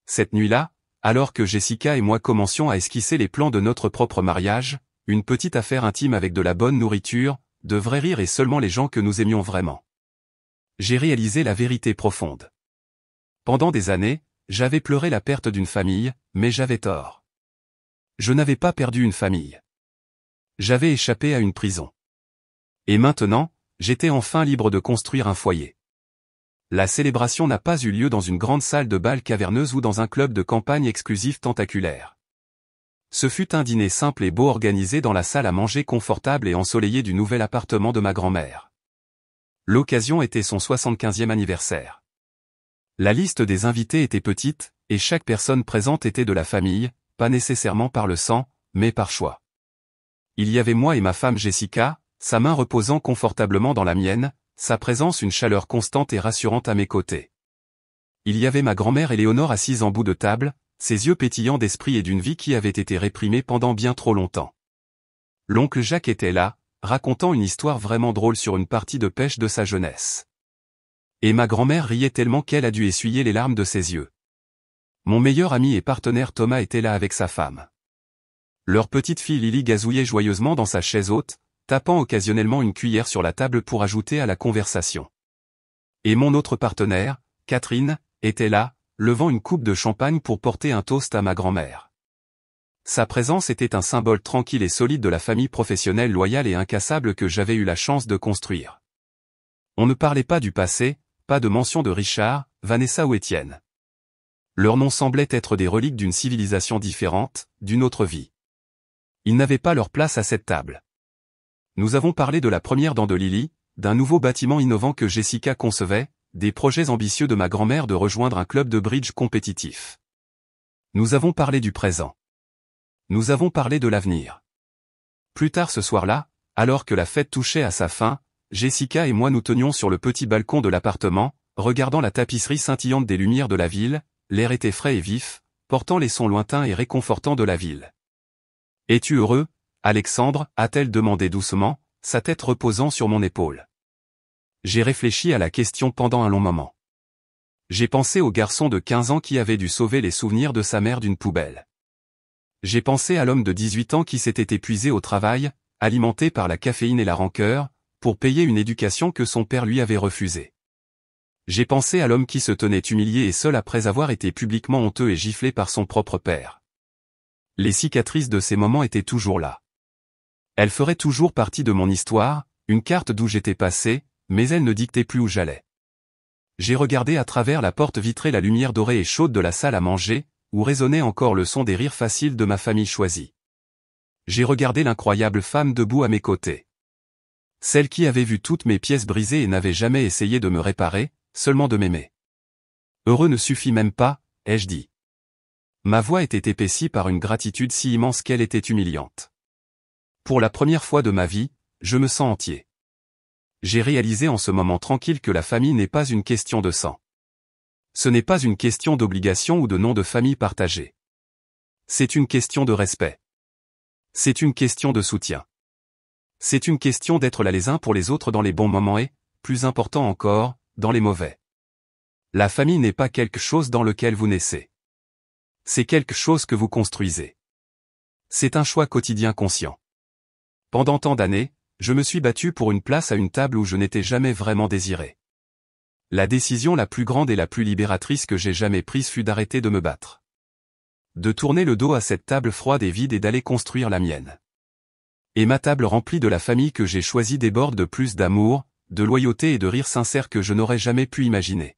Cette nuit-là, alors que Jessica et moi commencions à esquisser les plans de notre propre mariage, une petite affaire intime avec de la bonne nourriture, de vrais rires et seulement les gens que nous aimions vraiment. J'ai réalisé la vérité profonde. Pendant des années, j'avais pleuré la perte d'une famille, mais j'avais tort. Je n'avais pas perdu une famille. J'avais échappé à une prison. Et maintenant, j'étais enfin libre de construire un foyer. La célébration n'a pas eu lieu dans une grande salle de bal caverneuse ou dans un club de campagne exclusif tentaculaire. Ce fut un dîner simple et beau organisé dans la salle à manger confortable et ensoleillée du nouvel appartement de ma grand-mère. L'occasion était son 75e anniversaire. La liste des invités était petite, et chaque personne présente était de la famille, pas nécessairement par le sang, mais par choix. Il y avait moi et ma femme Jessica, sa main reposant confortablement dans la mienne, sa présence une chaleur constante et rassurante à mes côtés. Il y avait ma grand-mère Éléonore assise en bout de table, ses yeux pétillants d'esprit et d'une vie qui avait été réprimée pendant bien trop longtemps. L'oncle Jacques était là, racontant une histoire vraiment drôle sur une partie de pêche de sa jeunesse. Et ma grand-mère riait tellement qu'elle a dû essuyer les larmes de ses yeux. Mon meilleur ami et partenaire Thomas était là avec sa femme. Leur petite fille Lily gazouillait joyeusement dans sa chaise haute, tapant occasionnellement une cuillère sur la table pour ajouter à la conversation. Et mon autre partenaire, Catherine, était là, levant une coupe de champagne pour porter un toast à ma grand-mère. Sa présence était un symbole tranquille et solide de la famille professionnelle loyale et incassable que j'avais eu la chance de construire. On ne parlait pas du passé, pas de mention de Richard, Vanessa ou Étienne. Leurs noms semblaient être des reliques d'une civilisation différente, d'une autre vie. Ils n'avaient pas leur place à cette table. Nous avons parlé de la première dent de Lily, d'un nouveau bâtiment innovant que Jessica concevait, des projets ambitieux de ma grand-mère de rejoindre un club de bridge compétitif. Nous avons parlé du présent. Nous avons parlé de l'avenir. Plus tard ce soir-là, alors que la fête touchait à sa fin, Jessica et moi nous tenions sur le petit balcon de l'appartement, regardant la tapisserie scintillante des lumières de la ville, l'air était frais et vif, portant les sons lointains et réconfortants de la ville. « Es-tu heureux, Alexandre » a-t-elle demandé doucement, sa tête reposant sur mon épaule. J'ai réfléchi à la question pendant un long moment. J'ai pensé au garçon de 15 ans qui avait dû sauver les souvenirs de sa mère d'une poubelle. J'ai pensé à l'homme de 18 ans qui s'était épuisé au travail, alimenté par la caféine et la rancœur, pour payer une éducation que son père lui avait refusée. J'ai pensé à l'homme qui se tenait humilié et seul après avoir été publiquement honteux et giflé par son propre père. Les cicatrices de ces moments étaient toujours là. Elles feraient toujours partie de mon histoire, une carte d'où j'étais passé, mais elles ne dictaient plus où j'allais. J'ai regardé à travers la porte vitrée la lumière dorée et chaude de la salle à manger, où résonnait encore le son des rires faciles de ma famille choisie. J'ai regardé l'incroyable femme debout à mes côtés. Celle qui avait vu toutes mes pièces brisées et n'avait jamais essayé de me réparer, seulement de m'aimer. Heureux ne suffit même pas, ai-je dit. Ma voix était épaissie par une gratitude si immense qu'elle était humiliante. Pour la première fois de ma vie, je me sens entier. J'ai réalisé en ce moment tranquille que la famille n'est pas une question de sang. Ce n'est pas une question d'obligation ou de nom de famille partagé. C'est une question de respect. C'est une question de soutien. C'est une question d'être là les uns pour les autres dans les bons moments et, plus important encore, dans les mauvais. La famille n'est pas quelque chose dans lequel vous naissez. C'est quelque chose que vous construisez. C'est un choix quotidien conscient. Pendant tant d'années, je me suis battu pour une place à une table où je n'étais jamais vraiment désiré. La décision la plus grande et la plus libératrice que j'ai jamais prise fut d'arrêter de me battre. De tourner le dos à cette table froide et vide et d'aller construire la mienne. Et ma table remplie de la famille que j'ai choisie déborde de plus d'amour, de loyauté et de rire sincère que je n'aurais jamais pu imaginer.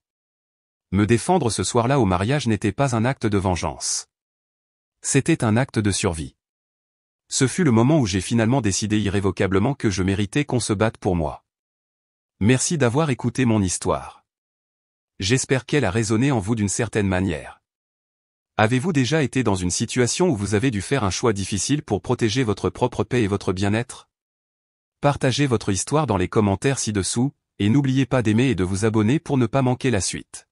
Me défendre ce soir-là au mariage n'était pas un acte de vengeance. C'était un acte de survie. Ce fut le moment où j'ai finalement décidé irrévocablement que je méritais qu'on se batte pour moi. Merci d'avoir écouté mon histoire. J'espère qu'elle a résonné en vous d'une certaine manière. Avez-vous déjà été dans une situation où vous avez dû faire un choix difficile pour protéger votre propre paix et votre bien-être? Partagez votre histoire dans les commentaires ci-dessous, et n'oubliez pas d'aimer et de vous abonner pour ne pas manquer la suite.